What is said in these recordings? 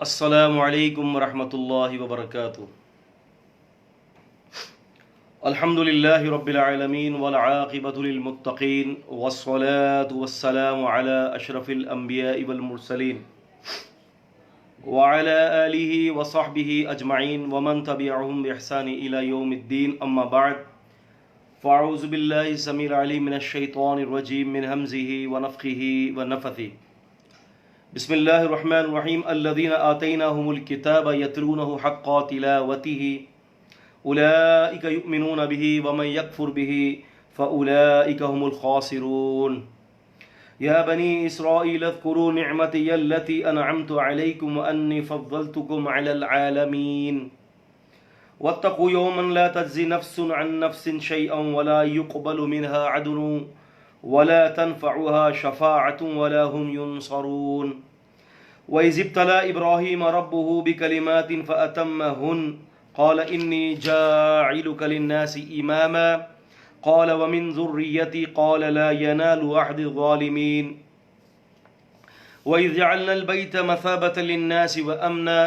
السلام علیکم ورحمۃ اللہ وبرکاتہ۔ الحمد للہ رب العالمین والعاقبۃ للمتقین والصلاة والسلام علی اشرف الانبیاء والمرسلین وعلی آلہ وصحبہ اجمعین ومن تبعہم بإحسان الی یوم الدین، اما بعد فاعوذ باللہ السمیع العلیم من الشیطان الرجیم من ہمزہ ونفخہ ونفثہ۔ بسم اللہ الرحمن الرحیم۔ الذین آتیناہم الکتاب یتلونہ حق تلاوتہ اولئک یؤمنون بہ ومن یکفر بہ فاولئک هم الخاسرون۔ یا بنی اسرائیل اذکروا نعمتی التی انعمت علیکم وانی فضلتکم علی العالمین واتقوا یوما لا تجزی نفس عن نفس شیئا ولا يقبل منها عدل ولا تنفعها شفاعة ولا هم ينصرون۔ وإذ ابتلى إبراهيم ربه بكلمات فأتمهن قال إني جاعلك للناس إماما قال ومن ذريتي قال لا ينال عهد الظالمين وإذ جعلنا البيت مثابة للناس وأمنا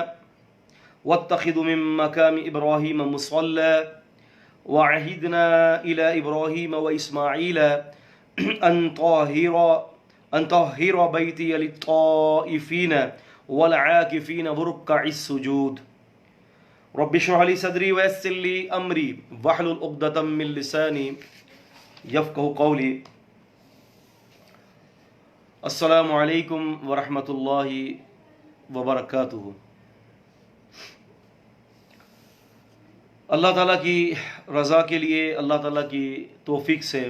واتخذوا من مقام إبراهيم مصلى وعهدنا إلى إبراهيم وإسماعيل أن طهر بيتي للطائفين والعاكفين وركع السجود۔ رب اشرح لي صدري ويسر لي أمري واحلل عقدة من لساني يفقهوا قولي۔ السلام علیکم ورحمۃ اللہ وبرکاتہ۔ اللہ تعالیٰ کی رضا کے لیے، اللہ تعالیٰ کی توفیق سے،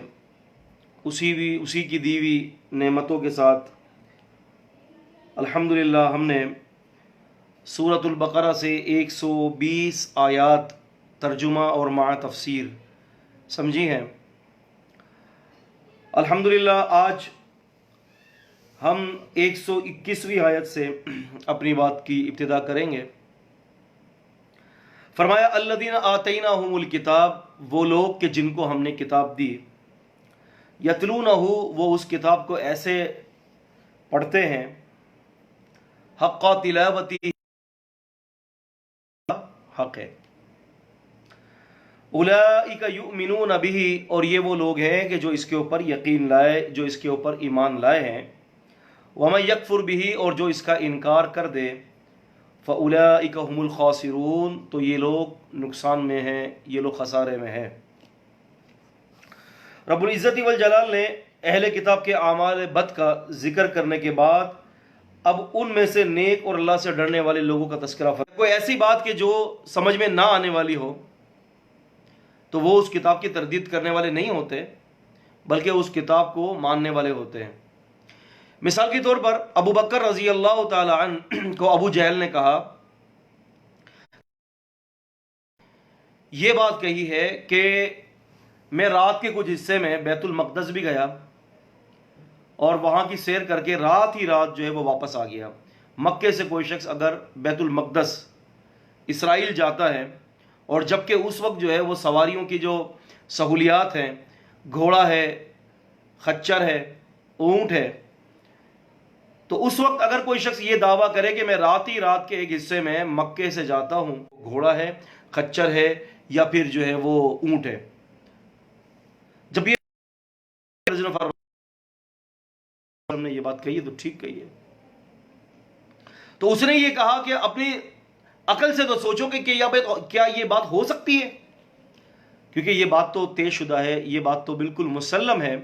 اسی کی دی ہوئی نعمتوں کے ساتھ الحمدللہ ہم نے سورۃ البقرہ سے 120 آیات ترجمہ اور مع تفسیر سمجھی ہیں۔ الحمدللہ آج ہم 121ویں آیت سے اپنی بات کی ابتدا کریں گے۔ فرمایا الذین آتیناہم الکتاب، وہ لوگ کہ جن کو ہم نے کتاب دی، یتلونہ، وہ اس کتاب کو ایسے پڑھتے ہیں، حق تلاوتی، حق ہے، اولئک یؤمنون بہ، اور یہ وہ لوگ ہیں کہ جو اس کے اوپر یقین لائے، جو اس کے اوپر ایمان لائے ہیں، ومن یکفر بہ، اور جو اس کا انکار کر دے، فاولئک هم الخاسرون، تو یہ لوگ نقصان میں ہیں، یہ لوگ خسارے میں ہیں۔ رب العزت والجلال نے اہل کتاب کے اعمال بد کا ذکر کرنے کے بعد اب ان میں سے نیک اور اللہ سے ڈرنے والے لوگوں کا تذکرہ فرمایا۔ کوئی ایسی بات کہ جو سمجھ میں نہ آنے والی ہو تو وہ اس کتاب کی تردید کرنے والے نہیں ہوتے، بلکہ اس کتاب کو ماننے والے ہوتے ہیں۔ مثال کے طور پر ابو بکر رضی اللہ تعالی عنہ کو ابو جہل نے کہا، یہ بات کہی ہے کہ میں رات کے کچھ حصے میں بیت المقدس بھی گیا اور وہاں کی سیر کر کے رات ہی رات جو ہے وہ واپس آ گیا۔ مکے سے کوئی شخص اگر بیت المقدس اسرائیل جاتا ہے، اور جبکہ اس وقت جو ہے وہ سواریوں کی جو سہولیات ہیں، گھوڑا ہے، خچر ہے، اونٹ ہے، تو اس وقت اگر کوئی شخص یہ دعویٰ کرے کہ میں رات ہی رات کے ایک حصے میں مکے سے جاتا ہوں، گھوڑا ہے، خچر ہے، یا پھر جو ہے وہ اونٹ ہے، جب یہ نے یہ بات کہی ہے تو ٹھیک کہی ہے، تو اس نے یہ کہا کہ اپنی عقل سے تو سوچو کہ کیا یہ بات ہو سکتی ہے، کیونکہ یہ بات تو طے شدہ ہے، یہ بات تو بالکل مسلم ہے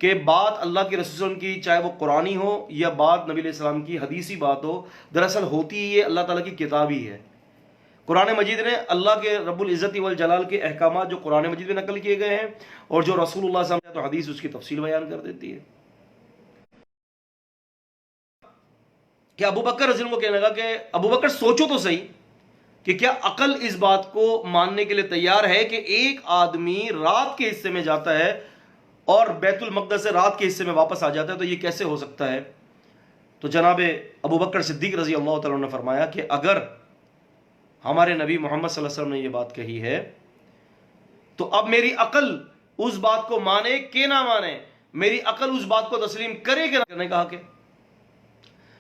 کہ بات اللہ کے رسول صلی اللہ علیہ وسلم کی، چاہے وہ قرآنی ہو یا بات نبی علیہ السلام کی حدیثی بات ہو، دراصل ہوتی یہ اللہ تعالیٰ کی کتاب ہی ہے۔ قرآن مجید نے اللہ کے رب العزت والجلال کے احکامات جو قرآن مجید میں نقل کیے گئے ہیں، اور جو رسول اللہ صلی اللہ علیہ وسلم تو حدیث اس کی تفصیل بیان کر دیتی ہے۔ کہ ابو بکر رضی اللہ عنہ کو کہنے لگا کہ ابو بکر سوچو تو صحیح کہ کیا عقل اس بات کو ماننے کے لیے تیار ہے کہ ایک آدمی رات کے حصے میں جاتا ہے اور بیت المقدس سے رات کے حصے میں واپس آ جاتا ہے، تو یہ کیسے ہو سکتا ہے؟ تو جناب ابو بکر صدیق رضی اللہ تعالیٰ عنہ نے فرمایا کہ اگر ہمارے نبی محمد صلی اللہ علیہ وسلم نے یہ بات کہی ہے تو اب میری عقل اس بات کو مانے کہ نہ مانے، میری عقل اس بات کو تسلیم کرے کہ نہ کرنے، کہا کہ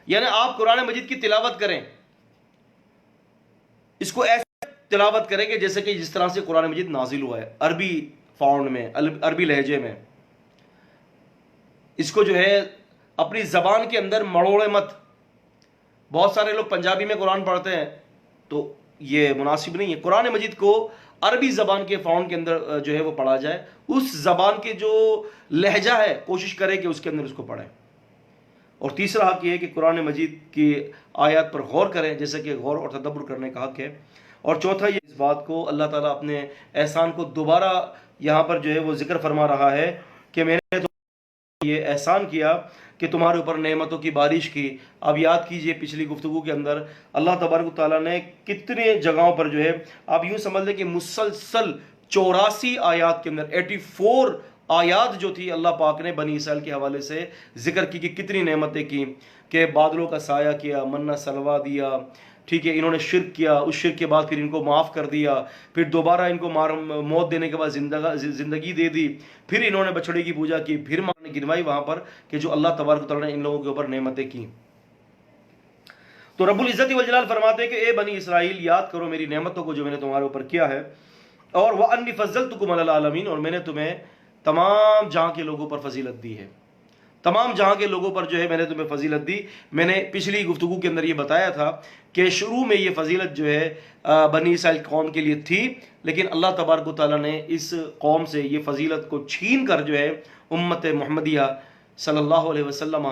یعنی آپ قرآن مجید کی تلاوت کریں، اس کو ایسے تلاوت کریں کہ جیسے کہ جس طرح سے قرآن مجید نازل ہوا ہے، عربی فاؤنڈ میں، عربی لہجے میں. اس کو جو ہے اپنی زبان کے اندر مڑوڑے مت. بہت سارے لوگ پنجابی میں قرآن پڑھتے ہیں تو یہ مناسب نہیں ہے. قرآن مجید کو عربی زبان کے فاؤنڈ کے اندر جو ہے وہ پڑھا جائے. اس زبان کے جو لہجہ ہے کوشش کرے کہ اس کے اندر اس کو پڑھیں. اور تیسرا حق یہ ہے کہ قرآن مجید کی آیات پر غور کریں، جیسے کہ غور اور تدبر کرنے کا حق ہے. اور چوتھا یہ اس بات کو اللہ تعالیٰ اپنے احسان کو دوبارہ یہاں پر جو ہے وہ ذکر فرما رہا ہے کہ میں نے یہ احسان کیا کہ تمہارے اوپر نعمتوں کی بارش کی. اب یاد کیجئے پچھلی گفتگو کے اندر اللہ تبارک و تعالیٰ نے کتنے جگہوں پر جو ہے آپ یوں سمجھ لیں کہ مسلسل 84 آیات کے اندر 84 آیات جو تھی اللہ پاک نے بنی اسرائیل کے حوالے سے ذکر کی کہ کتنی نعمتیں کی، کہ بادلوں کا سایہ کیا، منہ سلوا دیا، ٹھیک ہے، انہوں نے شرک کیا، اس شرک کے بعد پھر ان کو معاف کر دیا، پھر دوبارہ ان کو موت دینے کے بعد زندگی دے دی، پھر انہوں نے بچڑے کی پوجا کی، پھر ماں نے گنوائی وہاں پر کہ جو اللہ تبارک و تعالیٰ نے ان لوگوں کے اوپر نعمتیں کی. تو رب العزت والجلال فرماتے ہیں کہ اے بنی اسرائیل یاد کرو میری نعمتوں کو جو میں نے تمہارے اوپر کیا ہے. اور وَأَنِّي فَضَّلْتُكُمْ عَلَى الْعَالَمِينَ، اور میں نے تمہیں تمام جہاں کے لوگوں پر فضیلت دی ہے. تمام جہاں کے لوگوں پر جو ہے میں نے تمہیں فضیلت دی. میں نے پچھلی گفتگو کے اندر یہ بتایا تھا کہ شروع میں یہ فضیلت جو ہے بنی اسرائیل قوم کے لیے تھی، لیکن اللہ تبارک و تعالیٰ نے اس قوم سے یہ فضیلت کو چھین کر جو ہے امت محمدیہ صلی اللہ علیہ وسلم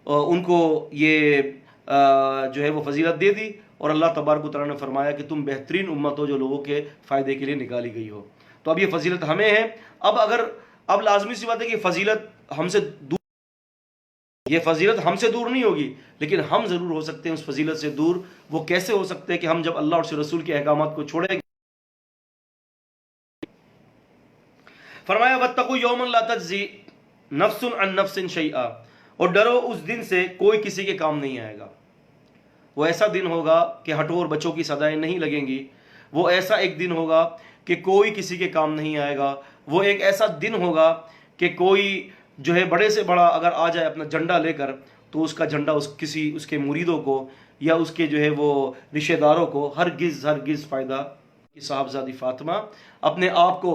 ان کو یہ جو ہے وہ فضیلت دے دی. اور اللہ تبارک و تعالیٰ نے فرمایا کہ تم بہترین امت ہو جو لوگوں کے فائدے کے لیے نکالی گئی ہو. تو اب یہ فضیلت ہمیں ہے. اب لازمی سی بات ہے کہ فضیلت ہم سے دور، یہ فضیلت ہم سے دور نہیں ہوگی، لیکن ہم ضرور ہو سکتے ہیں اس فضیلت سے دور. وہ کیسے ہو سکتے ہیں؟ کہ ہم جب اللہ اور اس رسول کے احکامات کو چھوڑیں گے. فرمایا وَاتَّقُوا يَوْمًا لَا تَجْزِي نَفْسٌ عَن نَفْسٍ شَيْئًا، اور ڈرو اس دن سے کوئی کسی کے کام نہیں آئے گا. وہ ایسا دن ہوگا کہ ہٹور بچوں کی صدائیں نہیں لگیں گی. وہ ایسا ایک دن ہوگا کہ کوئی کسی کے کام نہیں آئے گا. وہ ایک ایسا دن ہوگا کہ کوئی جو ہے بڑے سے بڑا اگر آ جائے اپنا جھنڈا لے کر تو اس کا جھنڈا اس کے مریدوں کو یا اس کے جو ہے وہ رشتہ داروں کو ہرگز فائدہ. کہ صاحبزادی فاطمہ اپنے آپ کو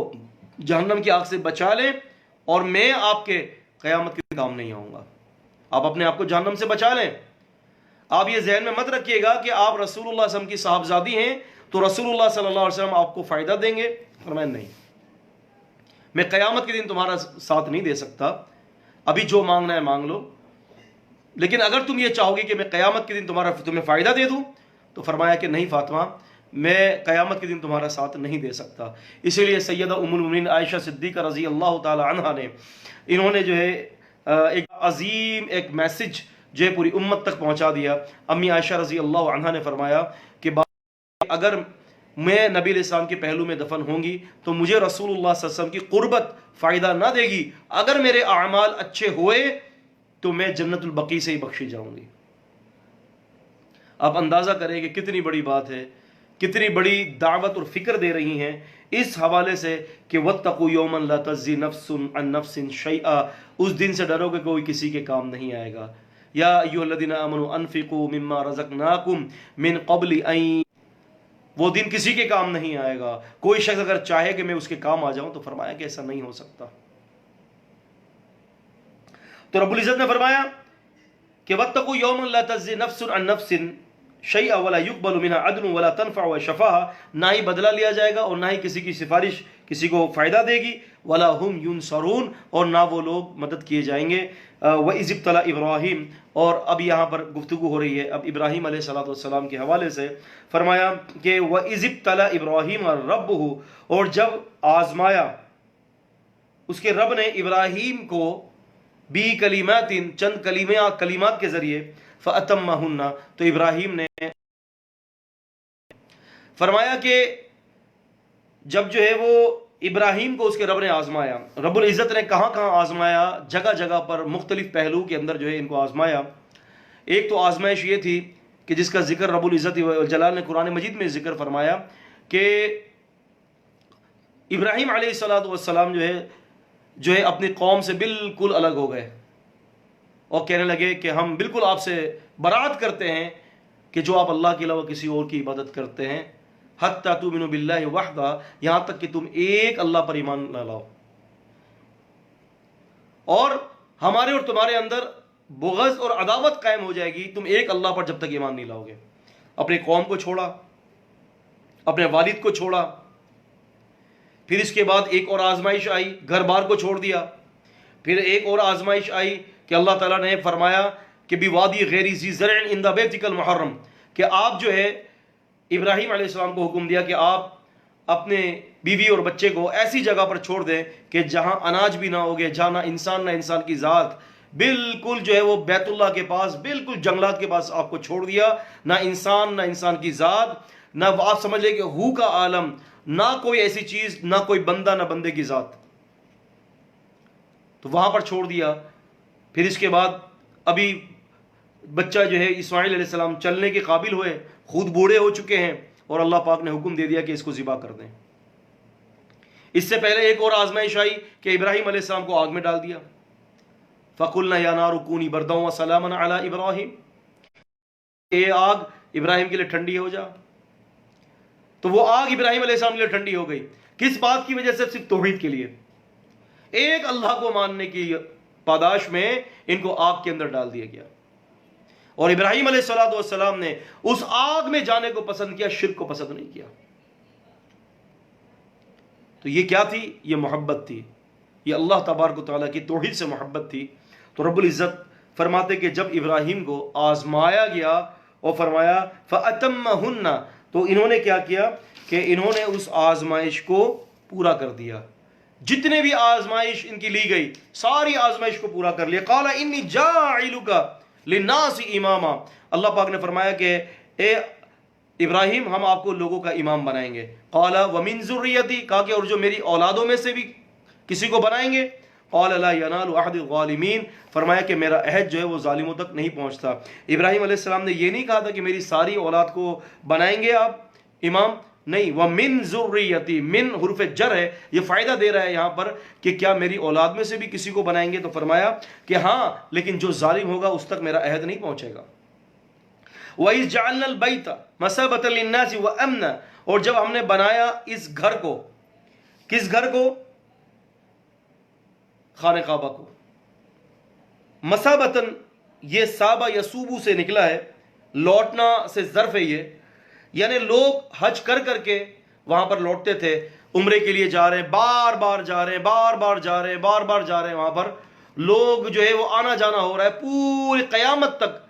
جہنم کی آگ سے بچا لیں اور میں آپ کے قیامت کے کام نہیں آؤں گا. آپ اپنے آپ کو جہنم سے بچا لیں. آپ یہ ذہن میں مت رکھیے گا کہ آپ رسول اللہ صلی اللہ علیہ وسلم کی صاحبزادی ہیں تو رسول اللہ صلی اللہ علیہ وسلم آپ کو فائدہ دیں گے. فرمایا نہیں، میں قیامت کے دن تمہارا ساتھ نہیں دے سکتا. ابھی جو مانگنا ہے مانگ لو، لیکن اگر تم یہ چاہو گے کہ میں قیامت کے دن تمہیں فائدہ دے دوں تو فرمایا کہ نہیں فاطمہ، میں قیامت کے دن تمہارا ساتھ نہیں دے سکتا. اسی لیے سیدہ ام المؤمنین عائشہ صدیقہ رضی اللہ تعالی عنہا نے انہوں نے جو ہے ایک عظیم ایک میسج جو ہے پوری امت تک پہنچا دیا. امی عائشہ رضی اللہ عنہا نے فرمایا کہ اگر میں نبی علیہ السلام کے پہلو میں دفن ہوں گی تو مجھے رسول اللہ صلی اللہ علیہ وسلم کی قربت فائدہ نہ دے گی. اگر میرے اعمال اچھے ہوئے تو میں جنت البقیع سے ہی بخشی جاؤں گی. آپ اندازہ کریں کہ کتنی بڑی بات ہے، کتنی بڑی دعوت اور فکر دے رہی ہیں اس حوالے سے کہ وَاتَّقُوا يَوْمًا لَا تَجْزِي نَفْسٌ عَن نَفْسٍ شَيْئًا، اس دن سے ڈرو کہ کوئی کسی کے کام نہیں آئے گا. یا ایھا الذین آمنوا انفقوا مما رزقناکم من قبل ان، وہ دن کسی کے کام نہیں آئے گا. کوئی شخص اگر چاہے کہ میں اس کے کام آ جاؤں تو فرمایا کہ ایسا نہیں ہو سکتا. تو رب العزت نے فرمایا کہ وَاتَّقُوا يَوْمًا لَا تَجْزِي نَفْسٌ عَن نَفْسٍ شَيْئًا وَلَا يُقْبَلُ مِنْهَا عَدْلٌ وَلَا تَنْفَعُهَا شَفَاعَةٌ، نہ ہی بدلہ لیا جائے گا اور نہ ہی کسی کی سفارش کسی کو فائدہ دے گی. وَلَا هُمْ يُنصَرُونَ، اور نہ وہ لوگ مدد کیے جائیں گے. وَإِذِ ابْتَلَىٰ إِبْرَاهِيمَ، اور اب یہاں پر گفتگو ہو رہی ہے اب ابراہیم علیہ السلام کے حوالے سے. فرمایا کہ وَإِذِ ابْتَلَىٰ إِبْرَاهِيمَ رَبُّهُ، اور جب آزمایا اس کے رب نے ابراہیم کو بی کلمات، چند کلمات کے ذریعے، فَأَتَمَّهُنَّ، تو ابراہیم نے فرمایا کہ جب جو ہے وہ ابراہیم کو اس کے رب نے آزمایا، رب العزت نے کہاں کہاں آزمایا، جگہ جگہ پر مختلف پہلو کے اندر جو ہے ان کو آزمایا. ایک تو آزمائش یہ تھی کہ جس کا ذکر رب العزت والجلال نے قرآن مجید میں ذکر فرمایا کہ ابراہیم علیہ السلام جو ہے اپنی قوم سے بالکل الگ ہو گئے اور کہنے لگے کہ ہم بالکل آپ سے برات کرتے ہیں کہ جو آپ اللہ کے علاوہ کسی اور کی عبادت کرتے ہیں. حتی تؤمنوا باللہ وحدہ، یہاں تک کہ تم ایک اللہ پر ایمان نہ لاؤ، اور ہمارے اور تمہارے اندر بغض اور عداوت قائم ہو جائے گی تم ایک اللہ پر جب تک ایمان نہیں لاؤ گے۔ اپنے قوم کو چھوڑا، اپنے والد کو چھوڑا، پھر اس کے بعد ایک اور آزمائش آئی، گھر بار کو چھوڑ دیا، پھر ایک اور آزمائش آئی کہ اللہ تعالیٰ نے فرمایا کہ بوادی غیر ذی زرع عند بیتک المحرم، کہ آپ جو ہے ابراہیم علیہ السلام کو حکم دیا کہ آپ اپنے بیوی اور بچے کو ایسی جگہ پر چھوڑ دیں کہ جہاں اناج بھی نہ ہوگے، جہاں نہ انسان کی ذات، بالکل جو ہے وہ بیت اللہ کے پاس، بالکل جنگلات کے پاس آپ کو چھوڑ دیا، نہ انسان کی ذات، نہ آپ سمجھ لیں کہ ہو کا عالم، نہ کوئی ایسی چیز، نہ کوئی بندہ، نہ بندے کی ذات، تو وہاں پر چھوڑ دیا۔ پھر اس کے بعد ابھی بچہ جو ہے اسماعیل علیہ السلام چلنے کے قابل ہوئے، خود بوڑھے ہو چکے ہیں، اور اللہ پاک نے حکم دے دیا کہ اس کو ذبح کر دیں۔ اس سے پہلے ایک اور آزمائش آئی کہ ابراہیم علیہ السلام کو آگ میں ڈال دیا، فَقُلْنَا يَا نَارُ كُونِي بَرْدًا وَسَلَامًا عَلَىٰ إِبْرَاهِيمَ، یہ آگ ابراہیم کے لیے ٹھنڈی ہو جا۔ تو وہ آگ ابراہیم علیہ السلام کے لیے ٹھنڈی ہو گئی، کس بات کی وجہ سے؟ صرف توحید کے لیے، ایک اللہ کو ماننے کی پاداش میں ان کو آگ کے اندر ڈال دیا گیا، اور ابراہیم علیہ السلام نے اس آگ میں جانے کو پسند کیا، شرک کو پسند نہیں کیا۔ تو یہ کیا تھی؟ یہ محبت تھی، یہ اللہ تبارک و تعالیٰ کی توحید سے محبت تھی۔ تو رب العزت فرماتے کہ جب ابراہیم کو آزمایا گیا اور فرمایا فَأَتَمَّهُنَّ، تو انہوں نے کیا کیا کہ انہوں نے اس آزمائش کو پورا کر دیا، جتنے بھی آزمائش ان کی لی گئی ساری آزمائش کو پورا کر لیا۔ قَالَ إِنِّي جَاعِلُكَ لِلنَّاسِ إِمَامًا، اللہ پاک نے فرمایا کہ اے ابراہیم ہم آپ کو لوگوں کا امام بنائیں گے۔ قَالَ وَمِن ذُرِّيَّتِي، کہا کہ اور جو میری اولادوں میں سے بھی کسی کو بنائیں گے۔ قَالَ لَا يَنَالُ أَحَدِ الظَّالِمِينَ، فرمایا کہ میرا عہد جو ہے وہ ظالموں تک نہیں پہنچتا۔ ابراہیم علیہ السلام نے یہ نہیں کہا تھا کہ میری ساری اولاد کو بنائیں گے آپ امام، نہیں، وَمِن ذُرِّيَّتِي، من حرف جر ہے، یہ فائدہ دے رہا ہے یہاں پر کہ کیا میری اولاد میں سے بھی کسی کو بنائیں گے؟ تو فرمایا کہ ہاں، لیکن جو ظالم ہوگا اس تک میرا عہد نہیں پہنچے گا۔ وَإِذْ جَعَلْنَا الْبَيْتَ مَثَابَةً لِلنَّاسِ وَأَمْنًا، اور جب ہم نے بنایا اس گھر کو، کس گھر کو؟ خانہ کعبہ کو۔ مثابتاً، یہ صابہ یسوبو سے نکلا ہے، لوٹنا سے ظرف ہے یہ، یعنی لوگ حج کر کر کے وہاں پر لوٹتے تھے، عمرے کے لیے جا رہے ہیں، بار بار جا رہے ہیں، بار بار جا رہے ہیں، بار بار جا رہے ہیں، وہاں پر لوگ جو ہے وہ آنا جانا ہو رہا ہے، پوری قیامت تک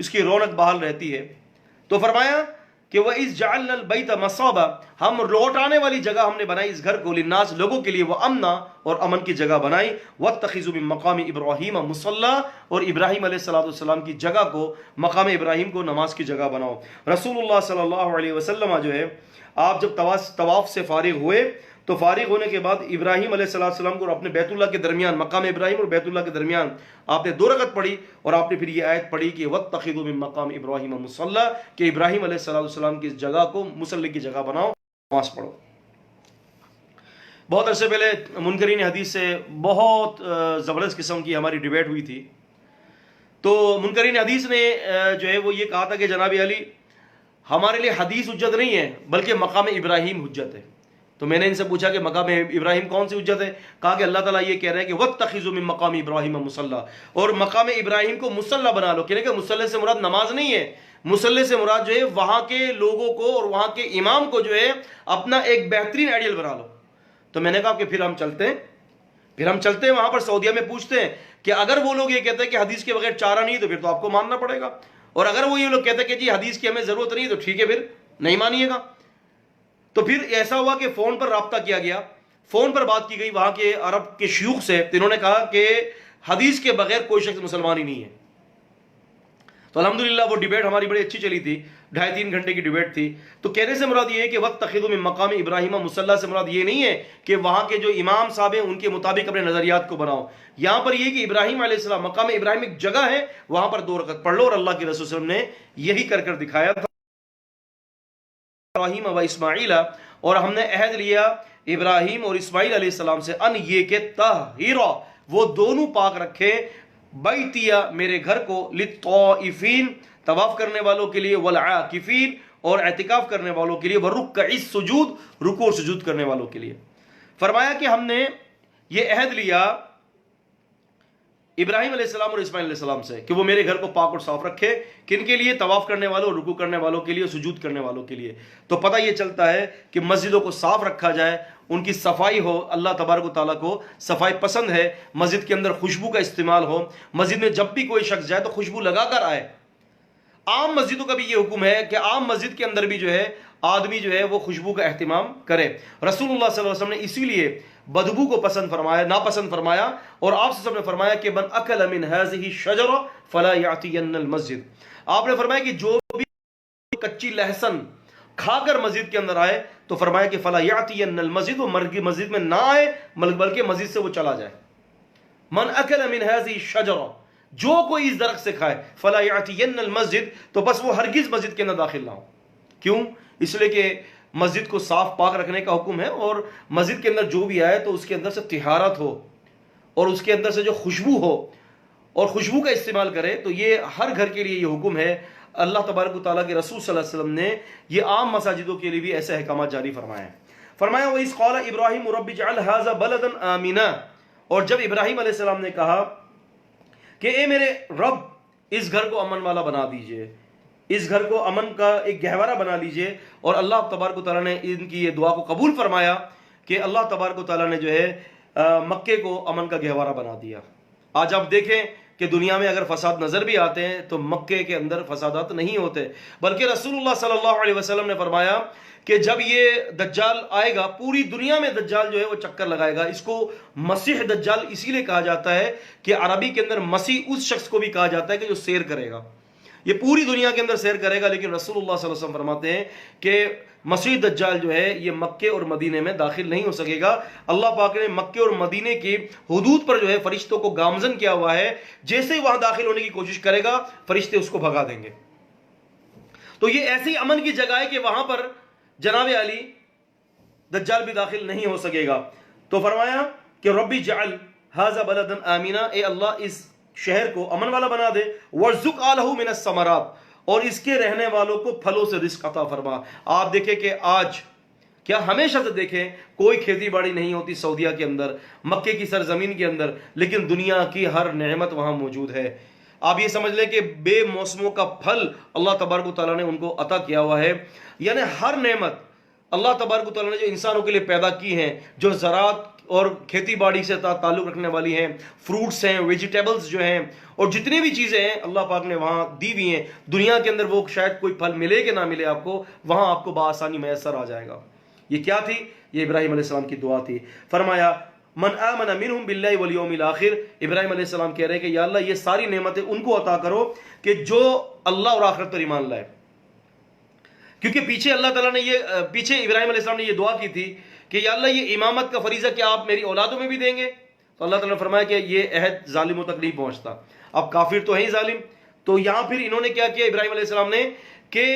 اس کی رونق بحال رہتی ہے۔ تو فرمایا کہ وَإِذْ جَعَلْنَا الْبَيْتَ مَثَابَةً، ہم لوٹ آنے والی جگہ ہم نے بنائی اس گھر کو، للناس، لوگوں کے لیے، وَأَمْنًا، اور امن کی جگہ بنائی، وَاتَّخِذُوا مِن مَقَامِ إِبْرَاهِيمَ مُصَلًّى، اور ابراہیم علیہ السلام کی جگہ کو، مقام ابراہیم کو نماز کی جگہ بناؤ۔ رسول اللہ صلی اللہ علیہ وسلم جو ہے آپ جب طواف سے فارغ ہوئے تو فارغ ہونے کے بعد ابراہیم علیہ السلام کو اپنے بیت اللہ کے درمیان، مقام ابراہیم اور بیت اللہ کے درمیان آپ نے 2 رکعت پڑھی، اور آپ نے پھر یہ آیت پڑھی کہ وَاتَّخِذُوا مِن مَقَامِ إِبْرَاهِيمَ مُصَلًّى، کہ ابراہیم علیہ السلام کی اس جگہ کو مصلی کی جگہ بناؤ، نماز پڑھو۔ بہت عرصے پہلے منکرین حدیث سے بہت زبردست قسم کی ہماری ڈیبیٹ ہوئی تھی، تو منکرین حدیث نے جو ہے وہ یہ کہا تھا کہ جناب علی ہمارے لیے حدیث حجت نہیں ہے بلکہ مقام ابراہیم حجت ہے۔ تو میں نے ان سے پوچھا کہ مقام ابراہیم کون سی حجت ہے؟ کہا کہ اللہ تعالیٰ یہ کہہ رہے ہیں کہ وَاتَّخِذُوا مِن مَقَامِ إِبْرَاهِيمَ مُصَلًّى، اور مقام ابراہیم کو مصلی بنا لو، کہنے کہ مصلی سے مراد نماز نہیں ہے، مصلی سے مراد جو ہے وہاں کے لوگوں کو اور وہاں کے امام کو جو ہے اپنا ایک بہترین آئیڈیل بنا لو۔ تو میں نے کہا کہ پھر ہم چلتے ہیں وہاں پر سعودیہ میں، پوچھتے ہیں کہ اگر وہ لوگ یہ کہتے ہیں کہ حدیث کے بغیر چارہ نہیں تو پھر تو آپ کو ماننا پڑے گا، اور اگر وہ یہ لوگ کہتے ہیں کہ جی حدیث کی ہمیں ضرورت نہیں تو ٹھیک ہے پھر نہیں مانیے گا۔ تو پھر ایسا ہوا کہ فون پر رابطہ کیا گیا، فون پر بات کی گئی وہاں کے عرب کے شیوخ سے، تو انہوں نے کہا کہ حدیث کے بغیر کوئی شخص مسلمان ہی نہیں ہے۔ تو الحمدللہ وہ ڈیبیٹ ہماری بڑی اچھی چلی تھی، 2.5-3 گھنٹے کی ڈیبیٹ تھی۔ تو کہنے سے مراد یہ ہے کہ وَاتَّخِذُوا مِن مَقَامِ إِبْرَاهِيمَ مُصَلًّى سے مراد یہ نہیں ہے کہ وہاں کے جو امام صاحب ہیں ان کے مطابق اپنے نظریات کو بناؤ، یہاں پر یہ کہ ابراہیم علیہ السلام، مقام ابراہیم ایک جگہ ہے، وہاں پر 2 رکعت پڑھ لو، اور اللہ کے رسول صلی اللہ علیہ وسلم نے یہی کر دکھایا تھا۔ ابراہیم و اسماعیل، اور ہم نے عہد لیا ابراہیم اور اسماعیل علیہ السلام سے، ان یہ کہ طاہرا، وہ دونوں پاک رکھے، بیتیا، میرے گھر کو، للطائفین، طواف کرنے والوں کے لیے، والعاکفین، اور اعتکاف کرنے والوں کے لیے، ورکع السجود، رکوع اور سجود کرنے والوں کے لیے۔ فرمایا کہ ہم نے یہ عہد لیا ابراہیم علیہ السلام اور اسماعیل علیہ السلام سے کہ وہ میرے گھر کو پاک اور صاف رکھے، کن کے لیے؟ طواف کرنے والوں، رکوع کرنے والوں کے لیے، سجود کرنے والوں کے لیے۔ تو پتہ یہ چلتا ہے کہ مسجدوں کو صاف رکھا جائے، ان کی صفائی ہو، اللہ تبارک و تعالیٰ کو صفائی پسند ہے، مسجد کے اندر خوشبو کا استعمال ہو، مسجد میں جب بھی کوئی شخص جائے تو خوشبو لگا کر آئے۔ عام مسجدوں کا بھی یہ حکم ہے کہ عام مسجد کے اندر بھی جو ہے آدمی جو ہے وہ خوشبو کا اہتمام کرے۔ رسول اللہ صلی اللہ علیہ وسلم نے اسی لیے بدبو کو پسند فرمایا، ناپسند فرمایا، اور آپ صلی اللہ علیہ وسلم نے فرمایا کہ من اکل من هذه الشجرة فلا يأتين المسجد۔ آپ نے فرمایا کہ جو بھی کچی لہسن کھا کر مسجد کے اندر آئے تو فرمایا کہ فلا يأتين المسجد، وہ مسجد میں نہ آئے بلکہ مسجد سے وہ چلا جائے۔ من اکل من هذه الشجرة، جو کوئی اس درخت سے کھائے، فلا يأتين المسجد، تو بس وہ ہرگز مسجد کے اندر داخل نہ ہو۔ کیوں؟ اس لیے کہ مسجد کو صاف پاک رکھنے کا حکم ہے، اور مسجد کے اندر جو بھی آئے تو اس کے اندر سے طہارت ہو اور اس کے اندر سے جو خوشبو ہو اور خوشبو کا استعمال کرے۔ تو یہ ہر گھر کے لیے یہ حکم ہے۔ اللہ تبارک و تعالیٰ کے رسول صلی اللہ علیہ وسلم نے یہ عام مساجدوں کے لیے بھی ایسے احکامات جاری فرمائے ہیں۔ فرمایا وَإِذْ قَالَ إِبْرَاهِيمُ رَبِّ اجْعَلْ هَٰذَا بَلَدًا آمِنًا، اور جب ابراہیم علیہ السلام نے کہا کہ اے میرے رب اس گھر کو امن والا بنا دیجئے، اس گھر کو امن کا ایک گہوارہ بنا لیجئے، اور اللہ تبارک و تعالیٰ نے ان کی یہ دعا کو قبول فرمایا کہ اللہ تبارک و تعالیٰ نے جو ہے مکے کو امن کا گہوارہ بنا دیا۔ آج آپ دیکھیں کہ دنیا میں اگر فساد نظر بھی آتے ہیں تو مکے کے اندر فسادات نہیں ہوتے، بلکہ رسول اللہ صلی اللہ علیہ وسلم نے فرمایا کہ جب یہ دجال آئے گا، پوری دنیا میں دجال جو ہے وہ چکر لگائے گا۔ اس کو مسیح دجال اسی لیے کہا جاتا ہے کہ عربی کے اندر مسیح اس شخص کو بھی کہا جاتا ہے کہ جو سیر کرے گا، یہ پوری دنیا کے اندر سیر کرے گا، لیکن رسول اللہ صلی اللہ علیہ وسلم فرماتے ہیں کہ مسیح دجال جو ہے یہ مکے اور مدینے میں داخل نہیں ہو سکے گا۔ اللہ پاک نے مکے اور مدینے کی حدود پر جو ہے فرشتوں کو گامزن کیا ہوا ہے، جیسے ہی وہاں داخل ہونے کی کوشش کرے گا فرشتے اس کو بھگا دیں گے۔ تو یہ ایسی امن کی جگہ ہے کہ وہاں پر جناب علی دجال بھی داخل نہیں ہو سکے گا۔ تو فرمایا کہ ربی جعل ھذا بلدا آمنا، اے اللہ اس شہر کو امن والا بنا دے، وارزق اہلہ من الثمرات، اور اس کے رہنے والوں کو پھلوں سے رزق عطا فرما۔ آپ دیکھیں کہ آج کیا ہمیشہ سے دیکھیں کوئی کھیتی باڑی نہیں ہوتی سعودیہ کے اندر، مکے کی سرزمین کے اندر، لیکن دنیا کی ہر نعمت وہاں موجود ہے۔ آپ یہ سمجھ لیں کہ بے موسموں کا پھل اللہ تبارک و تعالیٰ نے ان کو عطا کیا ہوا ہے، یعنی ہر نعمت اللہ تبارک و تعالیٰ نے جو انسانوں کے لیے پیدا کی ہیں، جو زراعت اور کھیتی باڑی سے تعلق رکھنے والی ہیں، فروٹس ہیں، ویجیٹیبلز جو ہیں، اور جتنی بھی چیزیں ہیں اللہ پاک نے وہاں دی ہوئی ہیں۔ دنیا کے اندر وہ شاید کوئی پھل ملے کہ نہ ملے آپ کو، وہاں آپ کو بآسانی میسر آ جائے گا۔ یہ کیا تھی؟ یہ ابراہیم علیہ السلام کی دعا تھی۔ فرمایا من آمن منہم باللہ والیوم الآخر، ابراہیم علیہ السلام کہہ رہے کہ یا اللہ یہ ساری نعمتیں ان کو عطا کرو کہ جو اللہ اور آخرت پر ایمان لائے، کیونکہ پیچھے اللہ تعالیٰ نے پیچھے ابراہیم علیہ السلام نے یہ دعا کی تھی کہ یا اللہ یہ امامت کا فریضہ کیا آپ میری اولادوں میں بھی دیں گے؟ تو اللہ تعالیٰ نے فرمایا کہ یہ عہد ظالموں تک نہیں پہنچتا۔ اب کافر تو ہیں ہی ظالم، تو یہاں پھر انہوں نے کیا کیا ابراہیم علیہ السلام نے کہ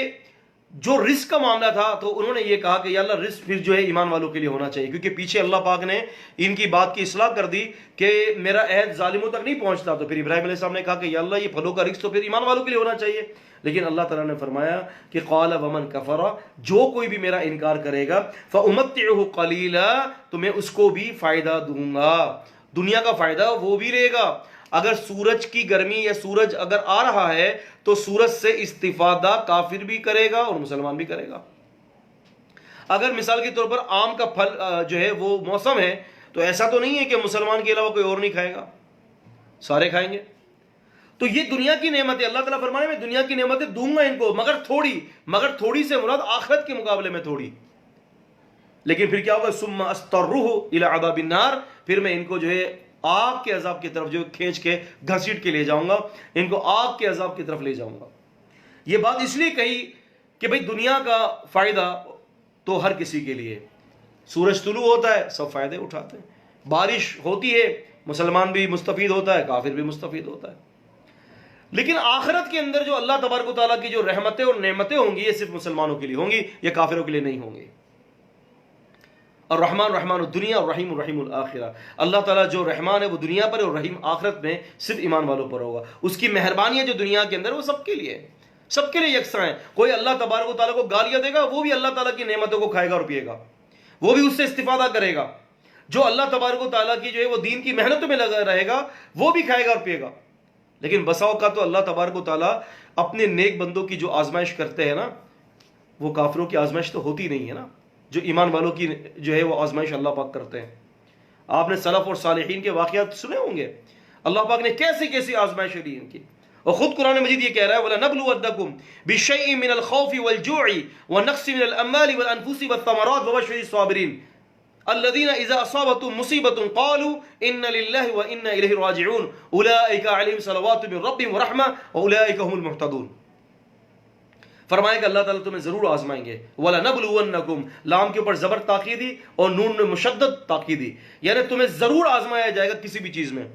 جو رزق کا معاملہ تھا تو انہوں نے یہ کہا کہ یا اللہ رزق پھر جو ہے ایمان والوں کے لیے ہونا چاہیے، کیونکہ پیچھے اللہ پاک نے ان کی بات کی اصلاح کر دی کہ میرا عہد ظالموں تک نہیں پہنچتا، تو پھر ابراہیم علیہ السلام نے کہا کہ یا اللہ یہ پھلوں کا رزق تو پھر ایمان والوں کے لیے ہونا چاہیے۔ لیکن اللہ تعالیٰ نے فرمایا کہ قال ومن کفر، جو کوئی بھی میرا انکار کرے گا فامتعه قلیلا، تو میں اس کو بھی فائدہ دوں گا، دنیا کا فائدہ وہ بھی لے گا۔ اگر سورج کی گرمی یا سورج اگر آ رہا ہے تو سورج سے استفادہ کافر بھی کرے گا اور مسلمان بھی کرے گا۔ اگر مثال کے طور پر آم کا پھل جو ہے وہ موسم ہے تو ایسا تو نہیں ہے کہ مسلمان کے علاوہ کوئی اور نہیں کھائے گا، سارے کھائیں گے۔ تو یہ دنیا کی نعمت ہے، اللہ تعالیٰ فرمانے میں دنیا کی نعمتیں دوں گا ان کو، مگر تھوڑی سے مراد آخرت کے مقابلے میں تھوڑی۔ لیکن پھر کیا ہوگا؟ ثم استرہ الی عذاب النار، پھر میں ان کو جو ہے آگ کے عذاب کی طرف جو کھینچ کے گھسیٹ کے لے جاؤں گا، ان کو آگ کے عذاب کی طرف لے جاؤں گا۔ یہ بات اس لیے کہی کہ بھئی دنیا کا فائدہ تو ہر کسی کے لیے، سورج طلوع ہوتا ہے سب فائدے اٹھاتے ہیں، بارش ہوتی ہے مسلمان بھی مستفید ہوتا ہے، کافر بھی مستفید ہوتا ہے۔ لیکن آخرت کے اندر جو اللہ تبارک و تعالیٰ کی جو رحمتیں اور نعمتیں ہوں گی یہ صرف مسلمانوں کے لیے ہوں گی، یہ کافروں کے لیے نہیں ہوں گی۔ الرحمن رحمان الدنیا اور رحیم الرحیم الآخرہ، اللہ تعالیٰ جو رحمان ہے وہ دنیا پر اور رحیم آخرت میں صرف ایمان والوں پر ہوگا۔ اس کی مہربانی ہے جو دنیا کے اندر وہ سب کے لیے ہے، سب کے لیے یکساں ہیں. کوئی اللہ تبارک و تعالیٰ کو گالیاں دے گا وہ بھی اللہ تعالیٰ کی نعمتوں کو کھائے گا اور پیے گا, وہ بھی اس سے استفادہ کرے گا. جو اللہ تبارک و تعالیٰ کی جو ہے وہ دین کی محنتوں میں لگا رہے گا وہ بھی کھائے گا اور پیے گا. لیکن بسا اوقات تو اللہ تبارک و تعالیٰ اپنے نیک بندوں کی جو آزمائش کرتے ہیں نا, وہ کافروں کی آزمائش تو ہوتی نہیں ہے نا, جو ایمان والوں کی جو ہے وہ آزمائش اللہ پاک کرتے ہیں. آپ نے سلف اور صالحین کے واقعات سنے ہوں گے, اللہ پاک نے کیسی کیسی آزمائشیں دی ان کی. اور خود قرآن مجید یہ کہہ رہا ہے وَلَنَبْلُوَنَّكُمْ بِشَيْءٍ مِّنَ الْخَوْفِ وَالْجُوعِ وَنَقْصٍ مِّنَ الْأَمْوَالِ وَالْأَنفُسِ وَالثَّمَرَاتِ وَبَشِّرِ الصَّابِرِينَ الذين إذا أصابتهم مصيبة قالوا إن لله وإنا إليه راجعون أولئك عليهم صلوات من ربهم ورحمة وأولئك هم المهتدون. فرمایا کہ اللہ تعالیٰ تمہیں ضرور آزمائیں گے. وَلَنَبْلُوَنَّكُمْ لام کے اوپر زبر تاکیدی اور نون میں مشدد تاکیدی, یعنی تمہیں ضرور آزمایا جائے گا کسی بھی چیز میں.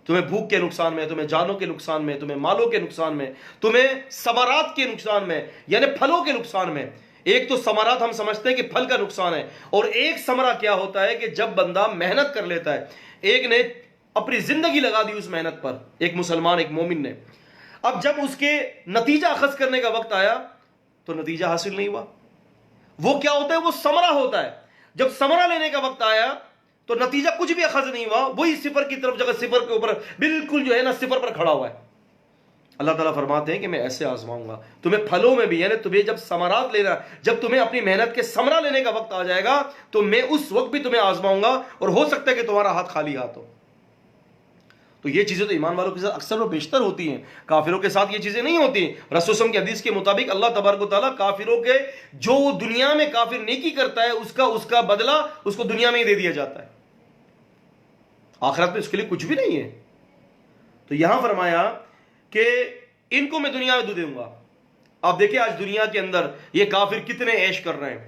تمہیں بھوک کے نقصان میں, تمہیں جانوں کے نقصان میں, تمہیں مالوں کے نقصان میں, تمہیں ثمرات کے نقصان میں یعنی پھلوں کے نقصان میں. ایک تو ثمرات ہم سمجھتے ہیں کہ پھل کا نقصان ہے, اور ایک ثمرہ کیا ہوتا ہے کہ جب بندہ محنت کر لیتا ہے. ایک نے اپنی زندگی لگا دی اس محنت پر, ایک مسلمان ایک مومن نے, اب جب اس کے نتیجہ اخذ کرنے کا وقت آیا تو نتیجہ حاصل نہیں ہوا. وہ کیا ہوتا ہے, وہ ثمرہ ہوتا ہے. جب ثمرہ لینے کا وقت آیا تو نتیجہ کچھ بھی اخذ نہیں ہوا, وہی صفر کی طرف جگہ صفر کے اوپر بالکل جو ہے نا صفر پر کھڑا ہوا ہے. اللہ تعالیٰ فرماتے ہیں کہ میں ایسے آزماؤں گا تمہیں پھلوں میں بھی, یعنی تمہیں جب ثمرات لینا, جب تمہیں اپنی محنت کے ثمرہ لینے کا وقت آ جائے گا تو میں اس وقت بھی تمہیں آزماؤں گا, اور ہو سکتا ہے کہ تمہارا ہاتھ خالی ہاتھ ہو. تو یہ چیزیں تو ایمان والوں کے ساتھ اکثر و بیشتر ہوتی ہیں, کافروں کے ساتھ یہ چیزیں نہیں ہوتی. رسول اللہ کی حدیث کے مطابق اللہ تبارک و تعالیٰ کافروں کے جو دنیا میں کافر نیکی کرتا ہے اس کا بدلہ اس کو دنیا میں ہی دے دیا جاتا ہے, آخرت میں اس کے لیے کچھ بھی نہیں ہے. تو یہاں فرمایا کہ ان کو میں دنیا میں دوں گا. آپ دیکھیں آج دنیا کے اندر یہ کافر کتنے عیش کر رہے ہیں.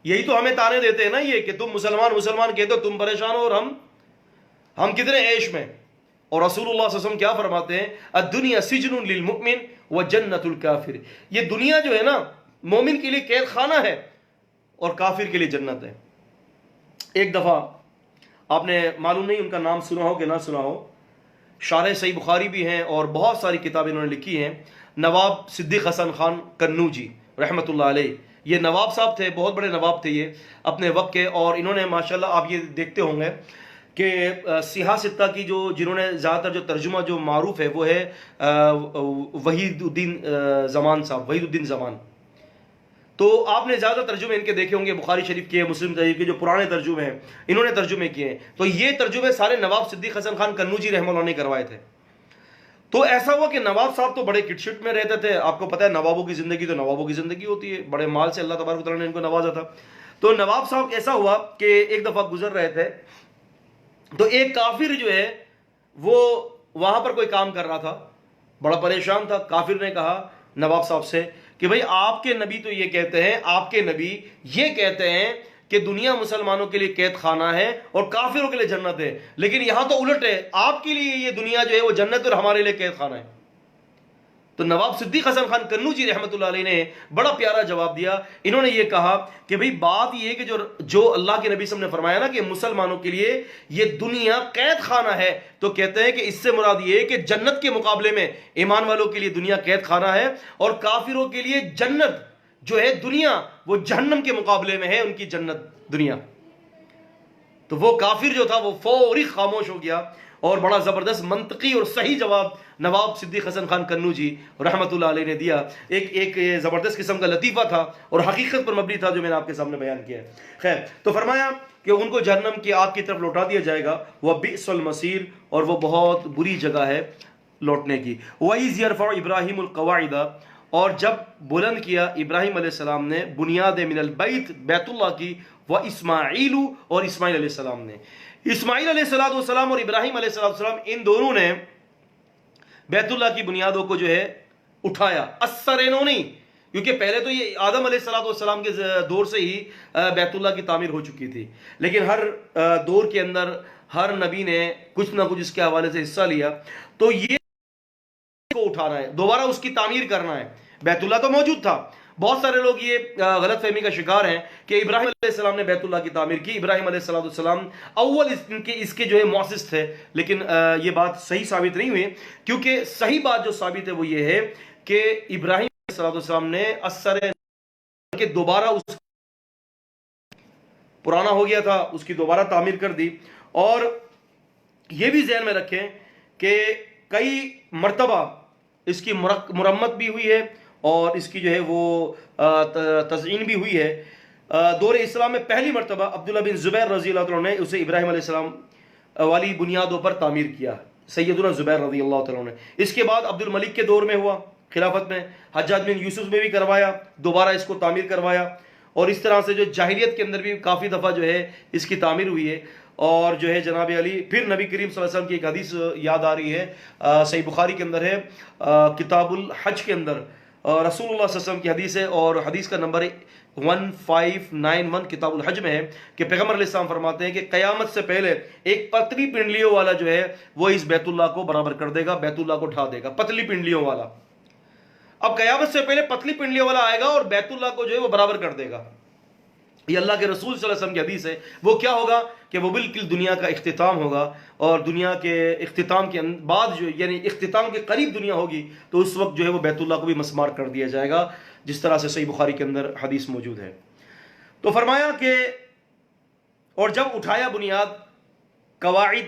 یہی تو ہمیں تانے دیتے ہیں نا یہ کہ تم مسلمان کہتے ہو, تم پریشان ہو اور ہم کتنے عیش میں. اور رسول اللہ صلی اللہ علیہ وسلم کیا فرماتے ہیں, الدنیا سجن للمؤمن وجنت الکافر. یہ دنیا جو ہے نا مومن کے لیے قید خانہ ہے اور کافر کے لیے جنت ہے. ایک دفعہ آپ نے معلوم نہیں ان کا نام سنا ہو کہ نہ سنا ہو, شارح صحیح بخاری بھی ہیں اور بہت ساری کتابیں انہوں نے لکھی ہیں, نواب صدیق حسن خان قنوجی رحمۃ اللہ علیہ. یہ نواب صاحب تھے, بہت بڑے نواب تھے یہ اپنے وقت کے, اور انہوں نے ماشاءاللہ آپ یہ دیکھتے ہوں گے کہ سیاہ ستہ کی جنہوں نے زیادہ تر جو ترجمہ جو معروف ہے وہ ہے وحید الدین زمان صاحب, وحید الدین زمان. تو آپ نے زیادہ ترجمے ان کے دیکھے ہوں گے, بخاری شریف کے, مسلم شریف کے جو پرانے ترجمے ہیں انہوں نے ترجمے کیے ہیں. تو یہ ترجمے سارے نواب صدیق حسن خان قنوجی رحمہ اللہ نے کروائے تھے. تو ایسا ہوا کہ نواب صاحب تو بڑے کٹشٹ میں رہتے تھے. آپ کو پتہ ہے نوابوں کی زندگی تو نوابوں کی زندگی ہوتی ہے, بڑے مال سے اللہ تبارک و تعالیٰ نے ان کو نوازا تھا. تو نواب صاحب ایسا ہوا کہ ایک دفعہ گزر رہے تھے تو ایک کافر جو ہے وہ وہاں پر کوئی کام کر رہا تھا, بڑا پریشان تھا. کافر نے کہا نواب صاحب سے کہ بھئی آپ کے نبی تو یہ کہتے ہیں, آپ کے نبی یہ کہتے ہیں کہ دنیا مسلمانوں کے لیے قید خانہ ہے اور کافروں کے لیے جنت ہے, لیکن یہاں تو الٹ ہے, آپ کے لیے یہ دنیا جو ہے وہ جنت اور ہمارے لیے قید خانہ ہے. تو نواب صدیق حسن خان قنوجی رحمۃ اللہ علیہ نے بڑا پیارا جواب دیا. انہوں نے یہ کہا کہ بھئی بات یہ ہے کہ جو اللہ کے نبی صلی اللہ علیہ وسلم نے فرمایا نا کہ مسلمانوں کے لیے یہ دنیا قید خانہ ہے, تو کہتے ہیں کہ اس سے مراد یہ ہے کہ جنت کے مقابلے میں ایمان والوں کے لیے دنیا قید خانہ ہے, اور کافروں کے لیے جنت جو ہے دنیا وہ جہنم کے مقابلے میں ہے ان کی جنت دنیا. تو وہ کافر جو تھا وہ فوری خاموش ہو گیا, اور بڑا زبردست منطقی اور صحیح جواب نواب صدیق حسن خان قنوجی رحمۃ اللہ علیہ نے دیا. ایک زبردست قسم کا لطیفہ تھا اور حقیقت پر مبنی تھا جو میں نے آپ کے سامنے بیان کیا ہے. خیر, تو فرمایا کہ ان کو جہنم کی آگ کی طرف لوٹا دیا جائے گا. وَبِئْسَ الْمَصِيرُ, اور وہ بہت بری جگہ ہے لوٹنے کی. وَإِذْ يَرْفَعُ إِبْرَاهِيمُ الْقَوَاعِدَ, اور جب بلند کیا ابراہیم علیہ السلام نے بنیاد من البیت بیت اللہ کی, وَإِسْمَاعِيلُ, اور اسماعیل علیہ السلام نے. اسماعیل علیہ السلام اور ابراہیم علیہ السلام ان دونوں نے بیت اللہ کی بنیادوں کو جو ہے اٹھایا. اثرینوں نہیں, کیونکہ پہلے تو یہ آدم علیہ السلام کے دور سے ہی بیت اللہ کی تعمیر ہو چکی تھی, لیکن ہر دور کے اندر ہر نبی نے کچھ نہ کچھ اس کے حوالے سے حصہ لیا. تو یہ کو اٹھانا ہے, دوبارہ اس کی تعمیر کرنا ہے. بیت اللہ تو موجود تھا. بہت سارے لوگ یہ غلط فہمی کا شکار ہیں کہ ابراہیم علیہ السلام نے بیت اللہ کی تعمیر کی. ابراہیم علیہ السلام اول اس کے جو ہے مؤسس تھے, لیکن یہ بات صحیح ثابت نہیں ہوئی, کیونکہ صحیح بات جو ثابت ہے وہ یہ ہے کہ ابراہیم علیہ السلام نے اثر کہ دوبارہ اس پرانا ہو گیا تھا اس کی دوبارہ تعمیر کر دی. اور یہ بھی ذہن میں رکھیں کہ کئی مرتبہ اس کی مرمت بھی ہوئی ہے اور اس کی جو ہے وہ تزئین بھی ہوئی ہے. دور اسلام میں پہلی مرتبہ عبداللہ بن زبیر رضی اللہ عنہ نے اسے ابراہیم علیہ السلام والی بنیادوں پر تعمیر کیا، سیدنا زبیر رضی اللہ تعالیٰ عنہ. اس کے بعد عبد الملک کے دور میں ہوا، خلافت میں حجاج بن یوسف میں بھی کروایا، دوبارہ اس کو تعمیر کروایا. اور اس طرح سے جو جاہلیت کے اندر بھی کافی دفعہ جو ہے اس کی تعمیر ہوئی ہے. اور جو ہے جناب علی پھر نبی کریم صلی اللہ علیہ وسلم کی ایک حدیث یاد آ رہی ہے، صحیح بخاری کے اندر ہے، کتاب الحج کے اندر رسول اللہ صلی اللہ علیہ وسلم کی حدیث ہے، اور حدیث کا نمبر 1591 کتاب الحج میں ہے کہ پیغمبر علیہ السلام فرماتے ہیں کہ قیامت سے پہلے ایک پتلی پنڈلیوں والا جو ہے وہ اس بیت اللہ کو برابر کر دے گا، بیت اللہ کو ڈھا دے گا، پتلی پنڈلیوں والا. اب قیامت سے پہلے پتلی پنڈلیوں والا آئے گا اور بیت اللہ کو جو ہے وہ برابر کر دے گا. یہ اللہ کے رسول صلی اللہ علیہ وسلم کی حدیث ہے. وہ کیا ہوگا کہ وہ بالکل دنیا کا اختتام ہوگا، اور دنیا کے اختتام کے بعد جو یعنی اختتام کے قریب دنیا ہوگی تو اس وقت جو ہے وہ بیت اللہ کو بھی مسمار کر دیا جائے گا، جس طرح سے صحیح بخاری کے اندر حدیث موجود ہے. تو فرمایا کہ اور جب اٹھایا بنیاد، قواعد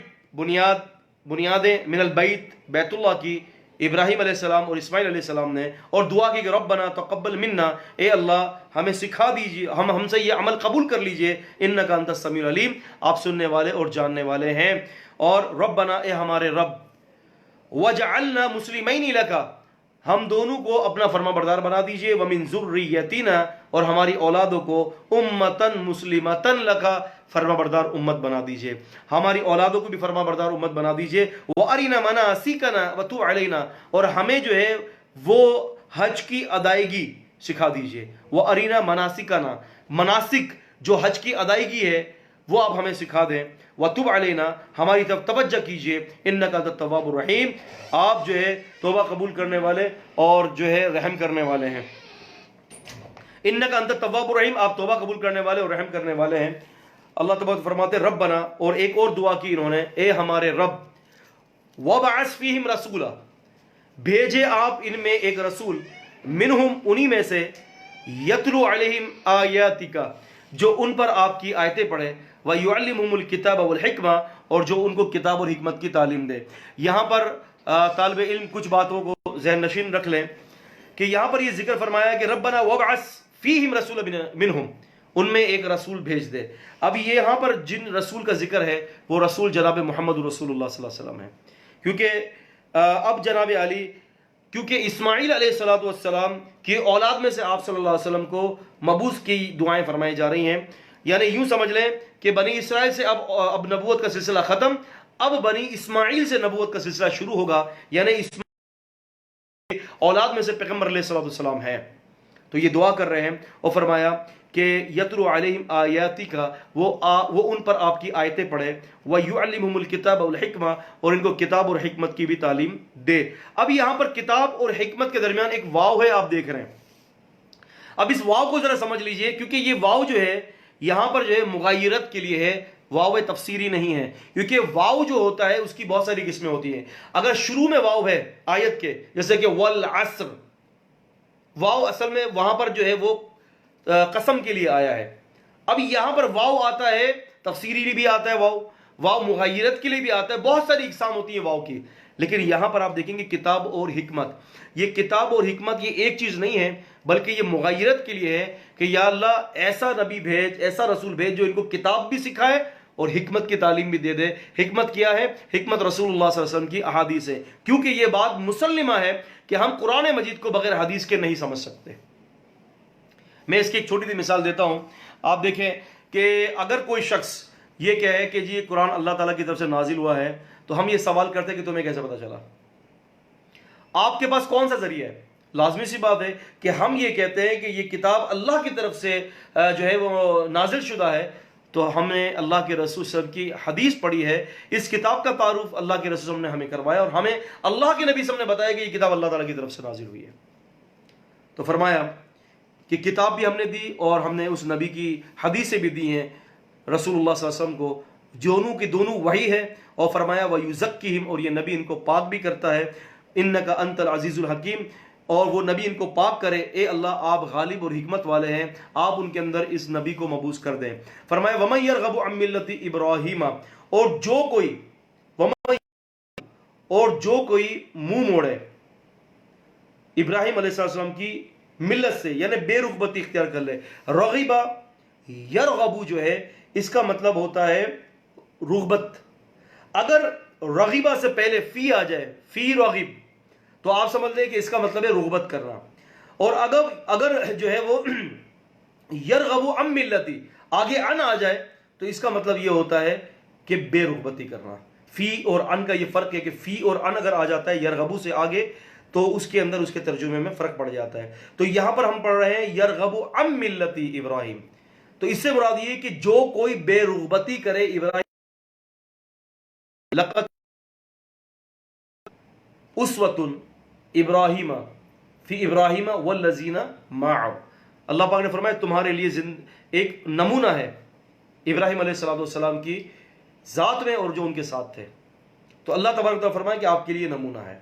بنیادیں من البیت بیت اللہ کی ابراہیم علیہ السلام اور اسماعیل علیہ السلام نے، اور دعا کی کہ ربنا تقبل منا، اے اللہ ہمیں سکھا دیجیے، ہم سے یہ عمل قبول کر لیجئے، انک انت السمیع العلیم، آپ سننے والے اور جاننے والے ہیں. اور ربنا، اے ہمارے رب، وجعلنا مسلمین لک، ہم دونوں کو اپنا فرما بردار بنا دیجئے، ومن ذریتنا، اور ہماری اولادوں کو امتن مسلمتن لک، فرما بردار امت بنا دیجئے، ہماری اولادوں کو بھی فرما بردار امت بنا دیجئے. وَأَرِنَا مَنَاسِكَنَا وَتُبْ عَلَيْنَا، اور ہمیں جو ہے وہ حج کی ادائیگی سکھا دیجئے. وَأَرِنَا مَنَاسِكَنَا، مناسک جو حج کی ادائیگی ہے وہ آپ ہمیں سکھا دیں. وَتُبْ عَلَيْنَا، ہماری طرف توجہ کیجئے، اِنَّكَ أَنْتَ التَّوَّابُ الرَّحِيمُ، آپ جو ہے توبہ قبول کرنے والے اور جو ہے رحم کرنے والے ہیں. اِنَّكَ أَنْتَ التَّوَّابُ الرَّحِيمُ، آپ توبہ قبول کرنے والے اور رحم کرنے والے ہیں. اللہ تبارک فرماتے ربنا، اور ایک اور دعا کی انہوں نے، اے ہمارے رب، وَبَعَثْ فِيهِمْ رَسُولًا، بھیجے آپ ان میں ایک رسول، منہم انہی میں سے، یتلو علیہم آیاتک، جو ان پر آپ کی آیتیں پڑھے، وَيُعَلِّمُهُمُ الْكِتَابَ وَالْحِکْمَةَ، اور جو ان کو کتاب اور حکمت کی تعلیم دے. یہاں پر طالب علم کچھ باتوں کو ذہن نشین رکھ لیں کہ یہاں پر یہ ذکر فرمایا کہ ربنا وَبَعَثْ فِيهِمْ رَسُولًا منہم، ان میں ایک رسول بھیج دے. اب یہاں پر جن رسول کا ذکر ہے وہ رسول جناب محمد رسول اللہ صلی اللہ علیہ وسلم ہے، کیونکہ اب جناب علی، کیونکہ اسماعیل علیہ السلام کی اولاد میں سے آپ صلی اللہ علیہ وسلم کو مبعوث کی دعائیں فرمائی جا رہی ہیں. یعنی یوں سمجھ لیں کہ بنی اسرائیل سے اب نبوت کا سلسلہ ختم، اب بنی اسماعیل سے نبوت کا سلسلہ شروع ہوگا. یعنی اسماعیل اولاد میں سے پیغمبر علیہ السلام ہے. تو یہ دعا کر رہے ہیں اور فرمایا کہ یتلو علیہم آیاتی کا، وہ ان پر آپ کی آیتیں پڑھے، وَيُعَلِّمُهُمُ الْكِتَابَ وَالْحِکْمَةَ، اور ان کو کتاب اور حکمت کی بھی تعلیم دے. اب یہاں پر کتاب اور حکمت کے درمیان ایک واو ہے، آپ دیکھ رہے ہیں. اب اس واو کو ذرا سمجھ لیجئے، کیونکہ یہ واو جو ہے یہاں پر جو ہے مغایرت کے لیے ہے، واو تفسیری نہیں ہے. کیونکہ واو جو ہوتا ہے اس کی بہت ساری قسمیں ہوتی ہیں. اگر شروع میں واو ہے آیت کے، جیسے کہ وَالْعَصْرِ، واو اصل میں وہاں پر جو ہے وہ قسم کے لیے آیا ہے. اب یہاں پر واو آتا ہے تفسیری بھی آتا ہے، واو مغایرت کے لیے بھی آتا ہے، بہت ساری اقسام ہوتی ہیں واو کی. لیکن یہاں پر آپ دیکھیں گے کتاب اور حکمت، یہ کتاب اور حکمت یہ ایک چیز نہیں ہے، بلکہ یہ مغایرت کے لیے ہے کہ یا اللہ ایسا نبی بھیج، ایسا رسول بھیج جو ان کو کتاب بھی سکھائے اور حکمت کی تعلیم بھی دے دے. حکمت کیا ہے؟ حکمت رسول اللہ صلی اللہ علیہ وسلم کی احادیث ہے، کیونکہ یہ بات مسلمہ ہے کہ ہم قرآن مجید کو بغیر حدیث کے نہیں سمجھ سکتے. میں اس کی ایک چھوٹی سی مثال دیتا ہوں. آپ دیکھیں کہ اگر کوئی شخص یہ کہے کہ جی قرآن اللہ تعالیٰ کی طرف سے نازل ہوا ہے، تو ہم یہ سوال کرتے ہیں کہ تمہیں کیسے پتا چلا؟ آپ کے پاس کون سا ذریعہ ہے؟ لازمی سی بات ہے کہ ہم یہ کہتے ہیں کہ یہ کتاب اللہ کی طرف سے جو ہے وہ نازل شدہ ہے، تو ہم نے اللہ کے رسول صلی اللہ علیہ وسلم کی حدیث پڑھی ہے، اس کتاب کا تعارف اللہ کے رسول صلی اللہ علیہ وسلم نے ہمیں کروایا، اور ہمیں اللہ کے نبی صلی اللہ علیہ وسلم نے بتایا کہ یہ کتاب اللہ تعالیٰ کی طرف سے نازل ہوئی ہے. تو فرمایا کہ کتاب بھی ہم نے دی اور ہم نے اس نبی کی حدیثیں بھی دی ہیں رسول اللہ صلی اللہ علیہ وسلم کو، دونوں کی دونوں وحی ہے. اور فرمایا وَيُزَكِّهِمْ، اور یہ نبی ان کو پاک بھی کرتا ہے. اِنَّكَ أَنْتَ الْعَزِيزُ الْحَكِيمُ، اور وہ نبی ان کو پاک کرے، اے اللہ آپ غالب اور حکمت والے ہیں، آپ ان کے اندر اس نبی کو مبعوث کر دیں۔ فرمایا وَمَن يَرْغَبُ عَن مِّلَّةِ إِبْرَاهِيمَ، اور جو کوئی منہ موڑے ابراہیم علیہ السلام کی ملت سے، یعنی بے رغبتی اختیار کر لے۔ رغبہ یرغبو جو ہے اس کا مطلب ہوتا ہے رغبت۔ اگر رغبہ سے پہلے فی آ جائے، فی رغب، تو آپ سمجھ لیں کہ اس کا مطلب ہے رغبت کرنا۔ اور اگر جو ہے وہ یرغبو عن ملتی آگے ان آ جائے تو اس کا مطلب یہ ہوتا ہے کہ بے رغبتی کرنا۔ فی اور ان کا یہ فرق ہے کہ فی اور ان اگر آ جاتا ہے یرغبو سے آگے تو اس کے اندر اس کے ترجمے میں فرق پڑ جاتا ہے۔ تو یہاں پر ہم پڑھ رہے ہیں یرغبو عن ملتی ابراہیم، تو اس سے مراد یہ کہ جو کوئی بے رغبتی کرے ابراہیم، لقد اسوۃ ابراہیم فی ابراہیم والذین معہ، اللہ پاک نے فرمایا تمہارے لیے ایک نمونہ ہے ابراہیم علیہ السلام کی ذات میں اور جو ان کے ساتھ تھے۔ تو اللہ تبارک و تعالیٰ فرمایا کہ آپ کے لیے نمونہ ہے۔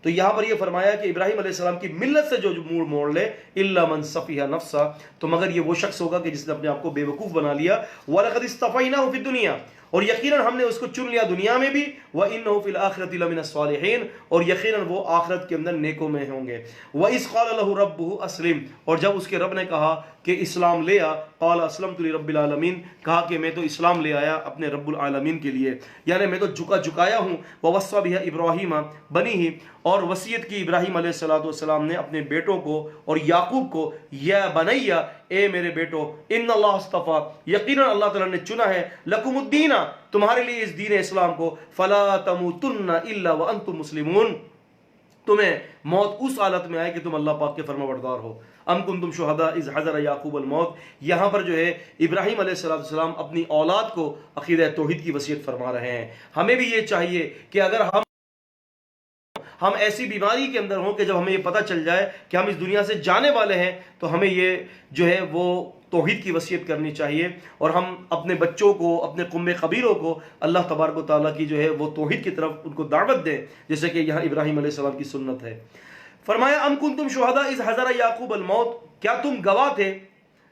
تو یہاں پر یہ فرمایا کہ ابراہیم علیہ السلام کی ملت سے جو منہ موڑ لے الا من صفیہ نفسہ، تو مگر یہ وہ شخص ہوگا کہ جس نے اپنے آپ کو بے وقوف بنا لیا۔ وَلَقَدِ اسْتَفَيْنَاهُ فِي الدُّنْيَا، اور یقیناً ہم نے اس کو چن لیا دنیا میں بھی، وَإِنَّهُ فِي الْآخِرَةِ لَمِنَ الصَّالِحِينَ، اور یقیناً وہ آخرت کے اندر نیکوں میں ہوں گے۔ وَإِذْ قَالَ لَهُ رَبُّهُ أَسْلِمْ، اور جب اس کے رب نے کہا کہ اسلام لے آ، قَالَ أَسْلَمْتُ لِرَبِّ الْعَالَمِينَ، کہا کہ میں تو اسلام لے آیا اپنے رب العالمین کے لیے، یعنی میں تو جھکایا ہوں۔ وَوَصَّى بِهَا إِبْرَاهِيمَ بَنِيهِ، اور وصیت کی ابراہیم علیہ السلام نے اپنے بیٹوں کو اور یعقوب کو، یا بنیا، اے میرے بیٹو، ان اللہ اصطفیٰ، یقیناً اللہ تعالیٰ نے چنا ہے، لکم الدین، تمہارے لیے اس دین اسلام کو، فلا تموتن الا وانتم مسلمون، تمہیں موت اس حالت میں آئے کہ تم اللہ پاک کے فرما بردار ہو۔ ام کنتم شہداء اذ حضر یعقوب الموت، یہاں پر جو ہے ابراہیم علیہ السلام اپنی اولاد کو عقیدہ توحید کی وصیت فرما رہے ہیں۔ ہمیں بھی یہ چاہیے کہ اگر ہم ایسی بیماری کے اندر ہوں کہ جب ہمیں یہ پتہ چل جائے کہ ہم اس دنیا سے جانے والے ہیں، تو ہمیں یہ جو ہے وہ توحید کی وصیت کرنی چاہیے، اور ہم اپنے بچوں کو، اپنے قوم قبیلوں کو اللہ تبارک و تعالیٰ کی جو ہے وہ توحید کی طرف ان کو دعوت دیں، جیسے کہ یہاں ابراہیم علیہ السلام کی سنت ہے۔ فرمایا ام کنتم شہداء اذ حضر یعقوب الموت، کیا تم گواہ تھے،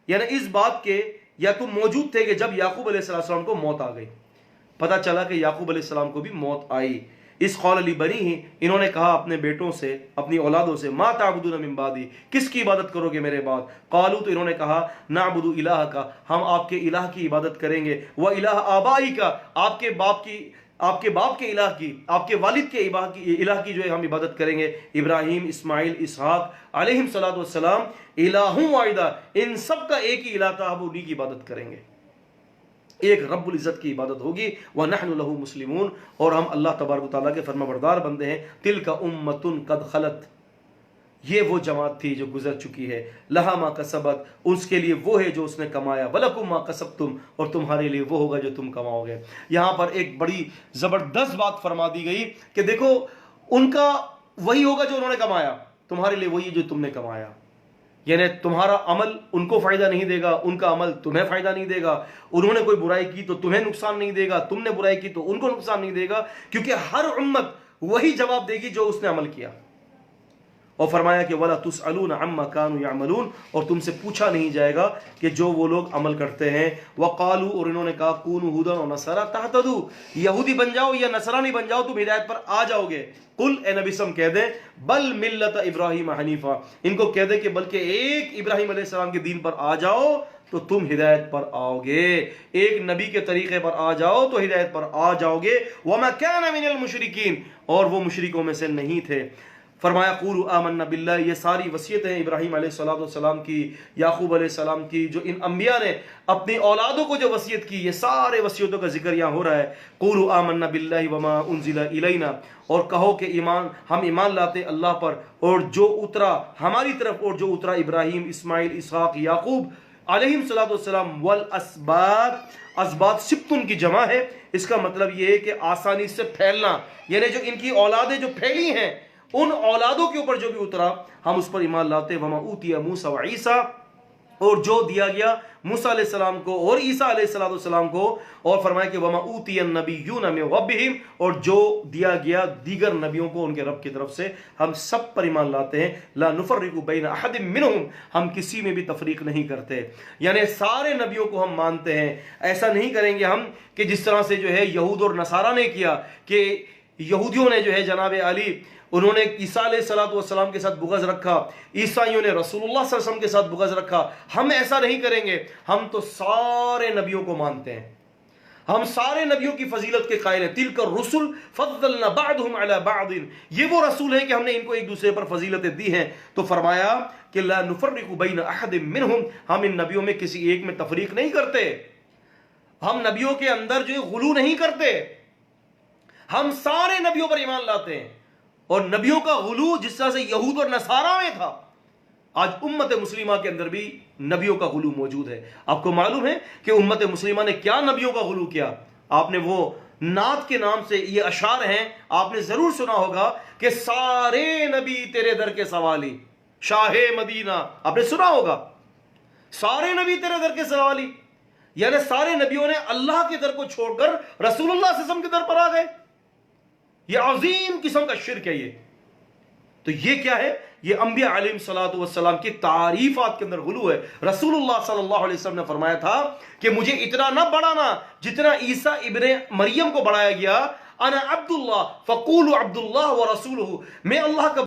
یعنی اس بات کے، یا تم موجود تھے کہ جب یعقوب علیہ السلام کو موت آ گئی، پتہ چلا کہ یعقوب علیہ السلام کو بھی موت آئی۔ اس قول لبنیہ، انہوں نے کہا اپنے بیٹوں سے، اپنی اولادوں سے، ما تعبدون من بعدی، کس کی عبادت کرو گے میرے بعد؟ قالوا، تو انہوں نے کہا نعبد الہک، ہم آپ کے الہ کی عبادت کریں گے، و الہ آبائک، آپ کے باپ کے الہ کی، آپ کے والد کے الہ کی جو ہے ہم عبادت کریں گے، ابراہیم، اسماعیل، اسحاق علیہم الصلوۃ والسلام، الہ واحد، ان سب کا ایک ہی الہ تھا، ہم انہی کی عبادت کریں گے، ایک رب العزت کی عبادت ہوگی۔ وَنَحْنُ لَهُ مُسْلِمُونَ، اور ہم اللہ تبارک و تعالیٰ کے فرما بردار بندے ہیں۔ تِلْكَ أُمَّةٌ قَدْ خَلَتْ، یہ وہ جماعت تھی جو گزر چکی ہے، لَهَا مَا كَسَبَتْ، اس کے لیے وہ ہے جو اس نے کمایا، وَلَكُمْ مَا كَسَبْتُمْ، اور تمہارے لیے وہ ہوگا جو تم کماؤ گے۔ یہاں پر ایک بڑی زبردست بات فرما دی گئی کہ دیکھو ان کا وہی ہوگا جو انہوں نے کمایا، تمہارے لیے وہی جو تم نے کمایا، یعنی تمہارا عمل ان کو فائدہ نہیں دے گا، ان کا عمل تمہیں فائدہ نہیں دے گا، انہوں نے کوئی برائی کی تو تمہیں نقصان نہیں دے گا، تم نے برائی کی تو ان کو نقصان نہیں دے گا، کیونکہ ہر امت وہی جواب دے گی جو اس نے عمل کیا۔ اور فرمایا کہ وَلَا تُسْأَلُونَ عَمَّا كَانُوا يَعْمَلُونَ، اور تم سے پوچھا نہیں جائے گا کہ جو وہ لوگ عمل کرتے ہیں۔ وَقَالُوا، اور انہوں نے کہا كُونُوا هُودًا وَنَصَارَىٰ تَهْتَدُوا، یہودی بن جاؤ یا نصرانی بن جاؤ تم ہدایت پر آ جاؤ گے۔ قل، اے نبی سم کہہ دیں، بل ملت ابراہیم حنیفہ، ان کو کہہ دیں کہ بلکہ ایک ابراہیم علیہ السلام کے دین پر آ جاؤ تو تم ہدایت پر آؤ گے، ایک نبی کے طریقے پر آ جاؤ تو ہدایت پر آ جاؤ گے۔ وَمَا كَانَ مِنَ الْمُشْرِكِينَ، اور وہ مشرکوں میں سے نہیں تھے۔ فرمایا قولوا آمنا باللہ، یہ ساری وصیتیں ہیں ابراہیم علیہ السلام کی، یعقوب علیہ السلام کی، جو ان انبیاء نے اپنی اولادوں کو جو وصیت کی، یہ سارے وصیتوں کا ذکر یہاں ہو رہا ہے۔ قولوا آمنا باللہ وما انزل الینا، اور کہو کہ ہم ایمان لاتے اللہ پر اور جو اترا ہماری طرف، اور جو اترا ابراہیم، اسماعیل، اسحاق، یعقوب علیہم الصلوۃ والسلام، والاسباط، اسباط سبتن کی جمع ہے، اس کا مطلب یہ ہے کہ آسانی سے پھیلنا، یعنی جو ان کی اولادیں جو پھیلی ہیں ان اولادوں کے اوپر جو بھی اترا ہم اس پر ایمان لاتے۔ وما اوتی موسیٰ وعیسیٰ، اور جو دیا گیا موسیٰ علیہ السلام کو اور عیسیٰ علیہ السلام کو، اور فرمایا کہ وَمَا أُوتِيَ النَّبِيُّونَ مِن رَبِّهِمْ، اور جو دیا گیا دیگر نبیوں کو ان کے رب کی طرف سے، ہم سب پر ایمان لاتے ہیں، لا نفرق بین احد منہم، ہم کسی میں بھی تفریق نہیں کرتے، یعنی سارے نبیوں کو ہم مانتے ہیں۔ ایسا نہیں کریں گے ہم کہ جس طرح سے جو ہے یہود اور نصارہ نے کیا، کہ یہودیوں نے جو ہے جناب علی انہوں نے عیسیٰ علیہ السلام کے ساتھ بغض رکھا، عیسائیوں نے رسول اللہ صلی اللہ علیہ وسلم کے ساتھ بغض رکھا۔ ہم ایسا نہیں کریں گے، ہم تو سارے نبیوں کو مانتے ہیں، ہم سارے نبیوں کی فضیلت کے قائل ہیں۔ تلک الرسل فضلنا بعضهم على بعض، یہ وہ رسول ہیں کہ ہم نے ان کو ایک دوسرے پر فضیلتیں دی ہیں۔ تو فرمایا کہ لا نفرق بین احد منہم، ہم ان نبیوں میں کسی ایک میں تفریق نہیں کرتے، ہم نبیوں کے اندر جو غلو نہیں کرتے، ہم سارے نبیوں پر ایمان لاتے ہیں۔ اور نبیوں کا غلو جس طرح سے یہود اور نصارہ میں تھا، آج امت مسلمہ کے اندر بھی نبیوں کا غلو موجود ہے۔ آپ کو معلوم ہے کہ امت مسلمہ نے کیا نبیوں کا غلو کیا؟ آپ نے وہ نعت کے نام سے یہ اشعار ہیں، آپ نے ضرور سنا ہوگا کہ سارے نبی تیرے در کے سوالی، شاہ مدینہ، آپ نے سنا ہوگا سارے نبی تیرے در کے سوالی، یعنی سارے نبیوں نے اللہ کے در کو چھوڑ کر رسول اللہ صلی اللہ علیہ وسلم کے در پر آ گئے۔ یہ عظیم قسم کا شرک ہے۔ یہ تو یہ کیا ہے؟ یہ انبیاء علیہ السلام کی تعریفات کے اندر غلو ہے۔ رسول اللہ صلی اللہ علیہ وسلم نے فرمایا تھا کہ مجھے اتنا نہ بڑھانا جتنا عیسیٰ ابن مریم کو بڑھایا گیا، انا عبد اللہ فقولوا عبد اللہ ورسولہ، میں اللہ کا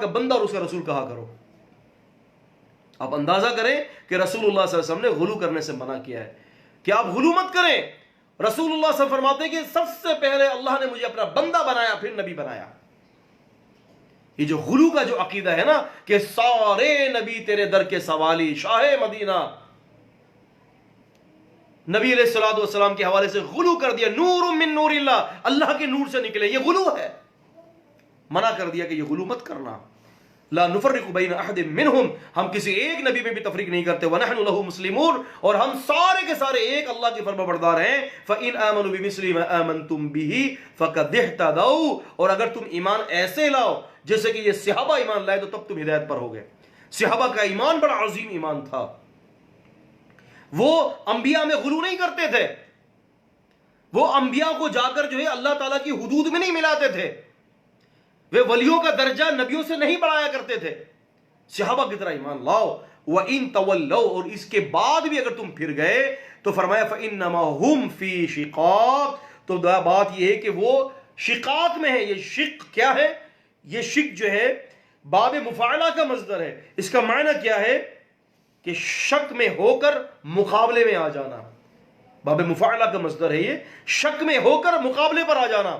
بندہ اور اس کا رسول کہا کرو۔ آپ اندازہ کریں کہ رسول اللہ صلی اللہ علیہ وسلم نے غلو کرنے سے منع کیا ہے کہ آپ غلو مت کریں۔ رسول اللہ صلی اللہ علیہ وسلم فرماتے ہیں کہ سب سے پہلے اللہ نے مجھے اپنا بندہ بنایا، پھر نبی بنایا۔ یہ جو غلو کا جو عقیدہ ہے نا کہ سارے نبی تیرے در کے سوالی، شاہ مدینہ، نبی علیہ السلام کے حوالے سے غلو کر دیا، نور من نور اللہ، اللہ کے نور سے نکلے، یہ غلو ہے۔ منع کر دیا کہ یہ غلو مت کرنا۔ لا نفرق بین احد منہم، ہم کسی ایک نبی میں بھی تفریق نہیں کرتے، ونحن له مسلمون، اور ہم سارے کے سارے ایک اللہ کے فرما بردار ہیں۔ فإن آمنوا بمثل ما آمنتم به فقد اهتدوا، اور اگر تم ایمان ایسے لاؤ جیسے کہ یہ صحابہ ایمان لائے تو تب تم ہدایت پر ہوگے۔ صحابہ کا ایمان بڑا عظیم ایمان تھا، وہ انبیاء میں غلو نہیں کرتے تھے، وہ انبیاء کو جا کر جو ہے اللہ تعالیٰ کی حدود میں نہیں ملاتے تھے، وہ ولیوں کا درجہ نبیوں سے نہیں بڑھایا کرتے تھے۔ صحابہ کی طرح ایمان لاؤ۔ وَإِن تَوَلَّوْا، اور اس کے بعد بھی اگر تم پھر گئے تو فرمایا فَإِنَّمَا هُمْ فِي شِقَاقٍ، تو بات یہ ہے کہ وہ شقاق میں ہے۔ یہ شق کیا ہے؟ یہ شق جو ہے باب مفاعلہ کا مصدر ہے۔ اس کا معنی کیا ہے؟ کہ شک میں ہو کر مقابلے میں آ جانا۔ باب مفاعلہ کا مصدر ہے یہ، شک میں ہو کر مقابلے پر آ جانا،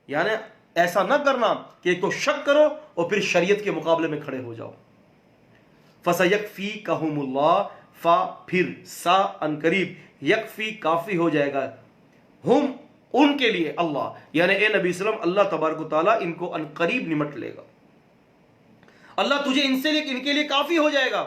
یعنی ایسا نہ کرنا کہ ایک تو شک کرو اور پھر شریعت کے مقابلے میں کھڑے ہو جاؤ۔ فَسَيَكْفِيكَهُمُ اللَّهُ، فا پھر سا ان قریب، یکفی کافی ہو جائے گا، ہم ان کے لیے، اللہ یعنی اے نبی صلی اللہ علیہ وسلم، اللہ تبارک و تعالیٰ ان کو ان قریب نمٹ لے گا۔ اللہ تجھے ان کے لیے کافی ہو جائے گا،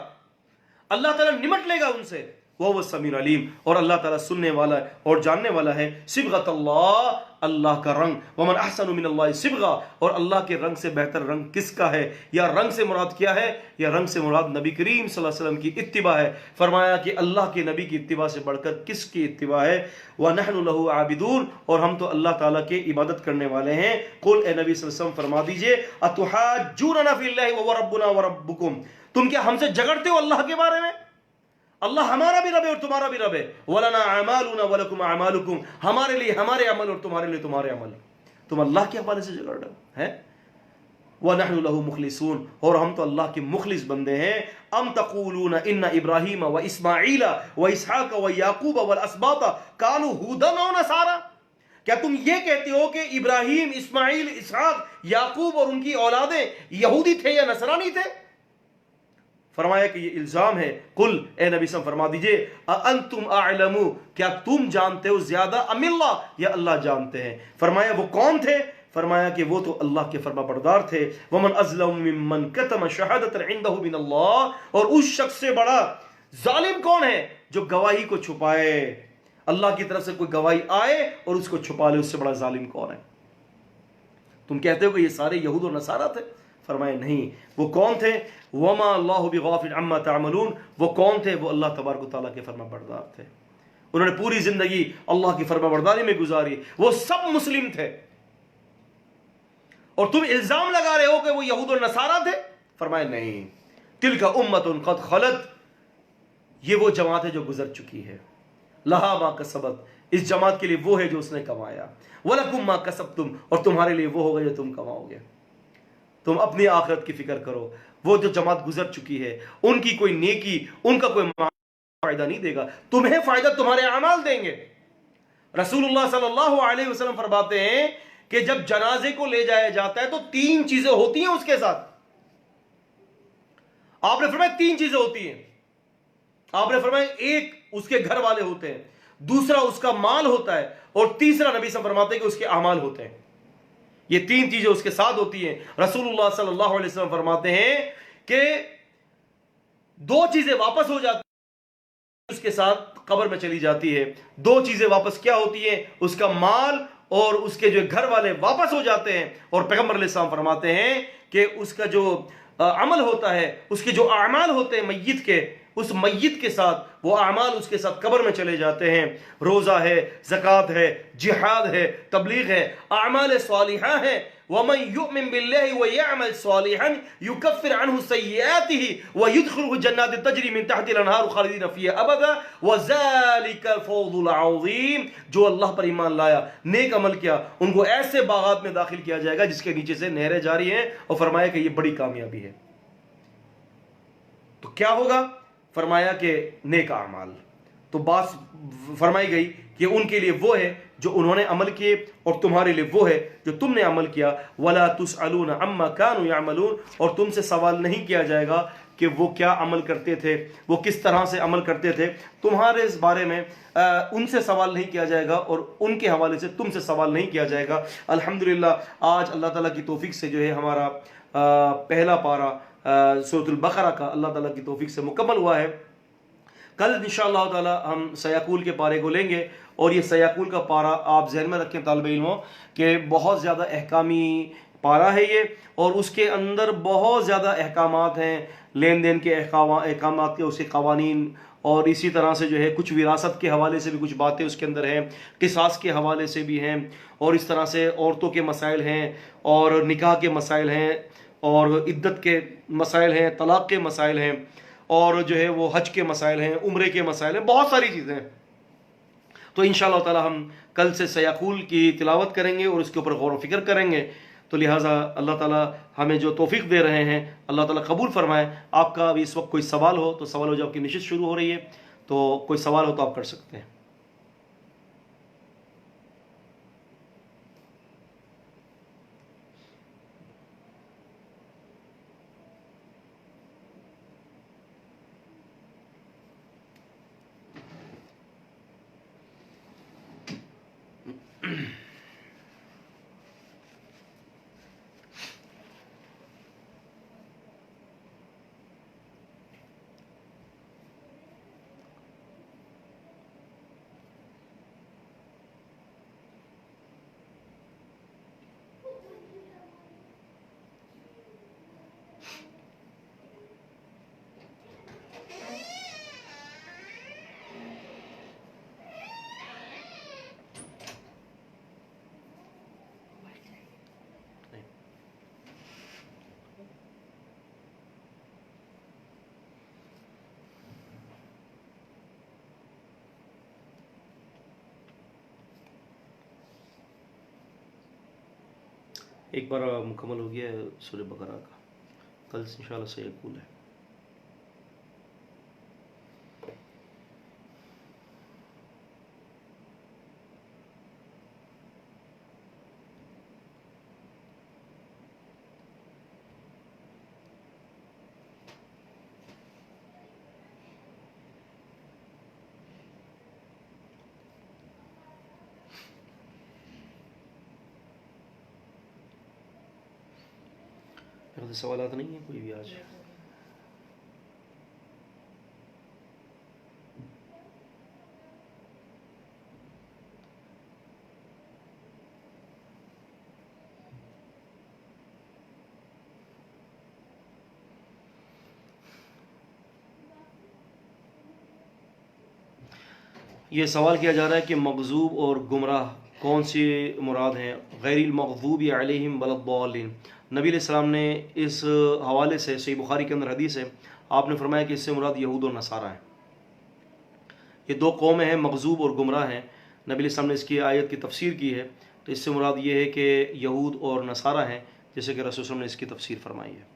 اللہ تعالیٰ نمٹ لے گا ان سے۔ وہ السمیع العلیم، اور اللہ تعالیٰ سننے والا ہے اور جاننے والا ہے۔ صبغۃ اللہ، اللہ کا رنگ، ومن احسن من اللہ صبغہ، اور اللہ کے رنگ سے بہتر رنگ کس کا ہے؟ یا رنگ سے مراد کیا ہے؟ یا رنگ سے مراد نبی کریم صلی اللہ علیہ وسلم کی اتباع ہے۔ فرمایا کہ اللہ کے نبی کی اتباع سے بڑھ کر کس کی اتباع ہے؟ وَنَحْنُ لَهُ عَابِدُونَ، اور ہم تو اللہ تعالیٰ کے عبادت کرنے والے ہیں۔ قل، اے نبی صلی اللہ علیہ وسلم فرما دیجئے، اَتُحَاجُّونَنَا فِي اللَّهِ وَهُوَ رَبُّنَا وَرَبُّكُمْ، تم کیا ہم سے جھگڑتے ہو اللہ کے بارے میں؟ اللہ ہمارا بھی رب ہے اور تمہارا بھی رب ہے۔ وَلَنَا أَعْمَالُنَا وَلَكُمْ أَعْمَالُكُمْ، ہمارے لیے ہمارے عمل اور تمہارے لیے تمہارے عمل۔ تم اللہ کے حوالے سے جھگڑ رہے ہیں۔ وَنَحْنُ لَهُ مُخْلِصُونَ، اور ہم تو اللہ کے مخلص بندے ہیں۔ أَمْ تَقُولُونَ إِنَّ إِبْرَاهِيمَ وَإِسْمَاعِيلَ وَإِسْحَاقَ وَيَعْقُوبَ وَالْأَسْبَاطَ كَانُوا هُودًا أَوْ نَصَارَىٰ، کیا تم یہ کہتے ہو کہ ابراہیم، اسماعیل، اسحاق، یعقوب اور ان کی اولادیں یہودی تھے یا نصرانی تھے؟ فرمایا کہ یہ الزام ہے۔ قل، اے نبی صلی اللہ علیہ وسلم فرما دیجئے، اَأَنْتُمْ أَعْلَمُ، کیا تم جانتے ہو زیادہ، ام اللہ، یا اللہ جانتے ہیں؟ فرمایا وہ کون تھے؟ فرمایا کہ وہ تو اللہ کے فرما بردار تھے۔ وَمَنْ أَظْلَمُ مِمَّنْ كَتَمَ شَهَادَةً عِنْدَهُ مِنَ اللَّهِ، اور اس شخص سے بڑا ظالم کون ہے جو گواہی کو چھپائے؟ اللہ کی طرف سے کوئی گواہی آئے اور اس کو چھپا لے، اس سے بڑا ظالم کون ہے؟ تم کہتے ہو کہ یہ سارے یہود اور نصارہ تھے، فرمائے نہیں. وہ کون تھے؟ وما اللہ بغافل عما تعملون. وہ کون تھے؟ وہ اللہ تبارک و تعالیٰ کے فرما بردار تھے. انہوں نے پوری زندگی اللہ کی فرما برداری میں گزاری. وہ سب مسلم تھے اور تم الزام لگا رہے ہو کہ وہ یہود اور نصارہ تھے. فرمائے نہیں. تلک امت قد خلت. یہ وہ جماعت ہے جو گزر چکی ہے. لہا ما کسبت. اس جماعت کے لیے وہ ہے جو اس نے کمایا. وَلَكُمْ مَا كَسَبْتُمْ. اور تمہارے لیے وہ ہوگا جو تم کماؤ گے. تم اپنی آخرت کی فکر کرو. وہ جو جماعت گزر چکی ہے ان کی کوئی نیکی، ان کا کوئی فائدہ نہیں دے گا. تمہیں فائدہ تمہارے اعمال دیں گے. رسول اللہ صلی اللہ علیہ وسلم فرماتے ہیں کہ جب جنازے کو لے جایا جاتا ہے تو 3 چیزیں ہوتی ہیں اس کے ساتھ. آپ نے فرمایا 3 چیزیں ہوتی ہیں. آپ نے فرمایا ایک اس کے گھر والے ہوتے ہیں، دوسرا اس کا مال ہوتا ہے، اور تیسرا نبی صلی اللہ علیہ وسلم فرماتے ہیں کہ اس کے اعمال ہوتے ہیں. یہ 3 چیزیں اس کے ساتھ ہوتی ہیں. رسول اللہ صلی اللہ علیہ وسلم فرماتے ہیں کہ 2 چیزیں واپس ہو جاتی ہیں اس کے ساتھ قبر میں چلی جاتی ہے. 2 چیزیں واپس کیا ہوتی ہیں؟ اس کا مال اور اس کے جو گھر والے واپس ہو جاتے ہیں. اور پیغمبر علیہ السلام فرماتے ہیں کہ اس کا جو عمل ہوتا ہے، اس کے جو اعمال ہوتے ہیں میت کے، اس میت کے ساتھ وہ اعمال اس کے ساتھ قبر میں چلے جاتے ہیں. روزہ ہے، زکوٰۃ ہے، جہاد ہے، تبلیغ ہے، اعمال صالحہ ہے. وَمَن يُؤْمِن بِاللَّهِ وَيَعْمَلْ صَالِحًا يُكَفِّرْ عَنْهُ سَيِّئَاتِهِ وَيُدْخِلْهُ جَنَّاتٍ تَجْرِي مِن تَحْتِهَا الْأَنْهَارُ خَالِدِينَ فِيهَا أَبَدًا وَذَلِكَ الْفَوْزُ الْعَظِيمُ. جو اللہ پر ایمان لایا، نیک عمل کیا، ان کو ایسے باغات میں داخل کیا جائے گا جس کے نیچے سے نہریں جاری ہیں. اور فرمایا کہ یہ بڑی کامیابی ہے. تو کیا ہوگا؟ فرمایا کہ نیک اعمال. تو بات فرمائی گئی کہ ان کے لیے وہ ہے جو انہوں نے عمل کیے، اور تمہارے لیے وہ ہے جو تم نے عمل کیا. وَلَا تُسْأَلُونَ عَمَّا كَانُوا يَعْمَلُونَ. اور تم سے سوال نہیں کیا جائے گا کہ وہ کیا عمل کرتے تھے، وہ کس طرح سے عمل کرتے تھے. تمہارے اس بارے میں ان سے سوال نہیں کیا جائے گا، اور ان کے حوالے سے تم سے سوال نہیں کیا جائے گا. الحمدللہ آج اللہ تعالیٰ کی توفیق سے جو ہے ہمارا پہلا پارہ سورۃ البقرہ کا اللہ تعالیٰ کی توفیق سے مکمل ہوا ہے. کل انشاءاللہ تعالی ہم سیاقول کے پارے کو لیں گے. اور یہ سیاقول کا پارہ آپ ذہن میں رکھیں طالب علموں کہ بہت زیادہ احکامی پارہ ہے یہ، اور اس کے اندر بہت زیادہ احکامات ہیں، لین دین کے احکامات کے، اس کے قوانین، اور اسی طرح سے جو ہے کچھ وراثت کے حوالے سے بھی کچھ باتیں اس کے اندر ہیں، قصاص کے حوالے سے بھی ہیں، اور اس طرح سے عورتوں کے مسائل ہیں، اور نکاح کے مسائل ہیں، اور عدت کے مسائل ہیں، طلاق کے مسائل ہیں، اور جو ہے وہ حج کے مسائل ہیں، عمرے کے مسائل ہیں، بہت ساری چیزیں ہیں. تو انشاءاللہ تعالی ہم کل سے سیاقول کی تلاوت کریں گے اور اس کے اوپر غور و فکر کریں گے. تو لہٰذا اللہ تعالیٰ ہمیں جو توفیق دے رہے ہیں اللہ تعالیٰ قبول فرمائے. آپ کا ابھی اس وقت کوئی سوال ہو تو سوال ہو جائے. آپ کی نشست شروع ہو رہی ہے تو کوئی سوال ہو تو آپ کر سکتے ہیں. ایک بار مکمل ہو گیا ہے سورہ بقرہ کا. کل انشاءاللہ سیاقول ہے. سوالات نہیں ہیں کوئی بھی آج؟ یہ سوال کیا جا رہا ہے کہ مغضوب اور گمراہ کون سی مراد ہیں؟ غیر المغضوب علیہم ولا الضالین، نبی علیہ السلام نے اس حوالے سے صحیح بخاری کے اندر حدیث ہے، آپ نے فرمایا کہ اس سے مراد یہود اور نصارہ ہیں۔ یہ دو قومیں ہیں، مغضوب اور گمراہ ہیں۔ نبی علیہ السلام نے اس کی آیت کی تفسیر کی ہے، تو اس سے مراد یہ ہے کہ یہود اور نصارہ ہیں، جیسے کہ رسول صلی اللہ علیہ وسلم نے اس کی تفسیر فرمائی ہے۔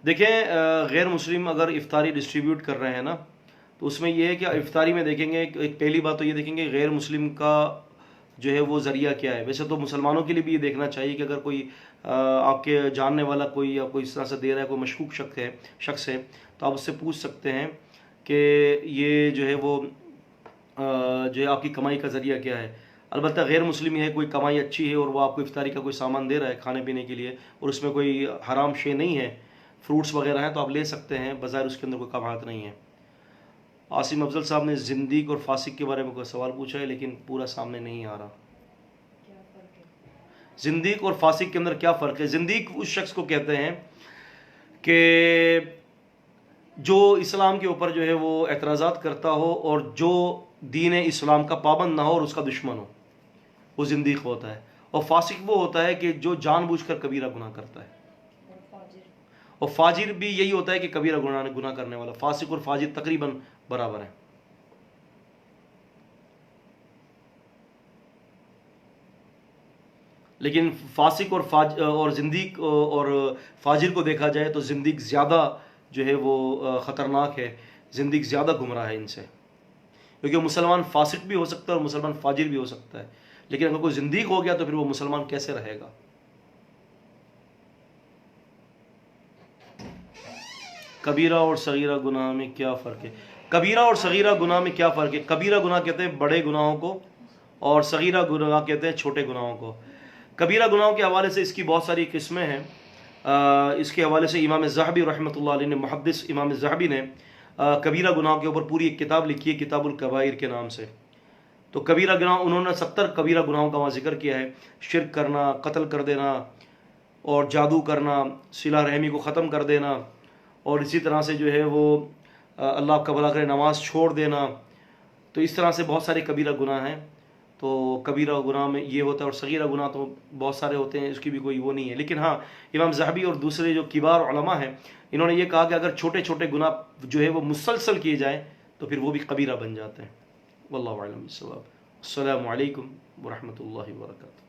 دیکھیں، غیر مسلم اگر افطاری ڈسٹریبیوٹ کر رہے ہیں نا، تو اس میں یہ ہے کہ افطاری میں دیکھیں گے، ایک پہلی بات تو یہ دیکھیں گے غیر مسلم کا جو ہے وہ ذریعہ کیا ہے۔ ویسے تو مسلمانوں کے لیے بھی یہ دیکھنا چاہیے کہ اگر کوئی آپ کے جاننے والا کوئی یا کوئی اس طرح سے دے رہا ہے، کوئی مشکوک شخص ہے، تو آپ اس سے پوچھ سکتے ہیں کہ یہ جو ہے وہ جو ہے آپ کی کمائی کا ذریعہ کیا ہے۔ البتہ غیر مسلم ہے، کوئی کمائی اچھی ہے اور وہ آپ کو افطاری کا کوئی سامان دے رہا ہے کھانے پینے کے لیے، اور اس میں کوئی حرام شے نہیں ہے، فروٹس وغیرہ ہیں، تو آپ لے سکتے ہیں، بظاہر اس کے اندر کوئی قباحت نہیں ہے۔ عاصم افضل صاحب نے زندیق اور فاسق کے بارے میں کوئی سوال پوچھا ہے، لیکن پورا سامنے نہیں آ رہا۔ زندیق اور فاسق کے اندر کیا فرق ہے؟ زندیق اس شخص کو کہتے ہیں کہ جو اسلام کے اوپر جو ہے وہ اعتراضات کرتا ہو اور جو دین اسلام کا پابند نہ ہو اور اس کا دشمن ہو، وہ زندیق ہوتا ہے۔ اور فاسق وہ ہوتا ہے کہ جو جان بوجھ کر کبیرہ گناہ کرتا ہے، اور فاجر بھی یہی ہوتا ہے کہ کبیرہ گناہ کرنے والا۔ فاسق اور فاجر تقریباً برابر ہیں۔ لیکن فاسق اور زندیق اور فاجر کو دیکھا جائے تو زندیق زیادہ جو ہے وہ خطرناک ہے، زندیق زیادہ گمراہ ہے ان سے، کیونکہ مسلمان فاسق بھی ہو سکتا ہے اور مسلمان فاجر بھی ہو سکتا ہے، لیکن اگر کوئی زندیق ہو گیا تو پھر وہ مسلمان کیسے رہے گا؟ کبیرہ اور صغیرہ گناہ میں کیا فرق ہے؟ کبیرہ اور صغیرہ گناہ میں کیا فرق ہے؟ کبیرہ گناہ کہتے ہیں بڑے گناہوں کو، اور صغیرہ گناہ کہتے ہیں چھوٹے گناہوں کو۔ کبیرہ گناہوں کے حوالے سے اس کی بہت ساری قسمیں ہیں۔ اس کے حوالے سے امام ذہبی رحمۃ اللہ علیہ نے، محدث امام ذہبی نے کبیرہ گناہوں کے اوپر پوری ایک کتاب لکھی ہے، کتاب الکبائر کے نام سے۔ تو کبیرہ گناہ انہوں نے 70 کبیرہ گناہوں کا وہاں ذکر کیا ہے۔ شرک کرنا، قتل کر دینا، اور جادو کرنا، صلہ رحمی کو ختم کر دینا، اور اسی طرح سے جو ہے وہ اللہ آپ کا بھلا کرے نماز چھوڑ دینا۔ تو اس طرح سے بہت سارے کبیرہ گناہ ہیں۔ تو کبیرہ گناہ میں یہ ہوتا ہے، اور صغیرہ گناہ تو بہت سارے ہوتے ہیں، اس کی بھی کوئی وہ نہیں ہے۔ لیکن ہاں، امام ذہبی اور دوسرے جو کبار علماء ہیں، انہوں نے یہ کہا کہ اگر چھوٹے چھوٹے گناہ جو ہے وہ مسلسل کیے جائیں تو پھر وہ بھی کبیرہ بن جاتے ہیں۔ واللہ اعلم بالصواب۔ السلام علیکم ورحمۃ اللہ وبرکاتہ۔